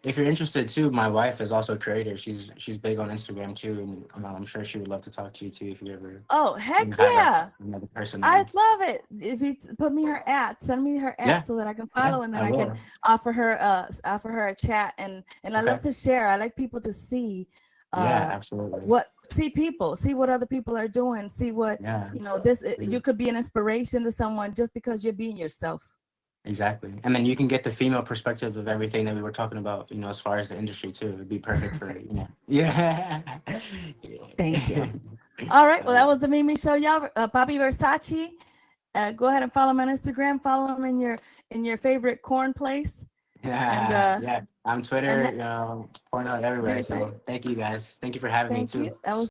if you're interested too, my wife is also a creator. She's big on Instagram too, and I'm sure she would love to talk to you too if you ever Oh heck have yeah. another person there. I'd love it if you put me her at, send me her Yeah, at so that I can yeah, follow and then I I can will. offer her a chat and I love Okay. to share. I like people to see Yeah, uh absolutely. what see what other people are doing, see what Yeah. this you could be an inspiration to someone just because you're being yourself. Exactly. And then you can get the female perspective of everything that we were talking about, as far as the industry too. It'd be perfect for, Perfect. Yeah. Thank Yeah. you. All right. Well, Yeah. that was the MiMi show, y'all. Bobby Versace. Go ahead and follow him on Instagram. Follow him in your favorite corn place. And Yeah. I'm and Twitter, pouring out do everywhere. your thing. So thank you guys. Thank you for having me Thank you. too. That was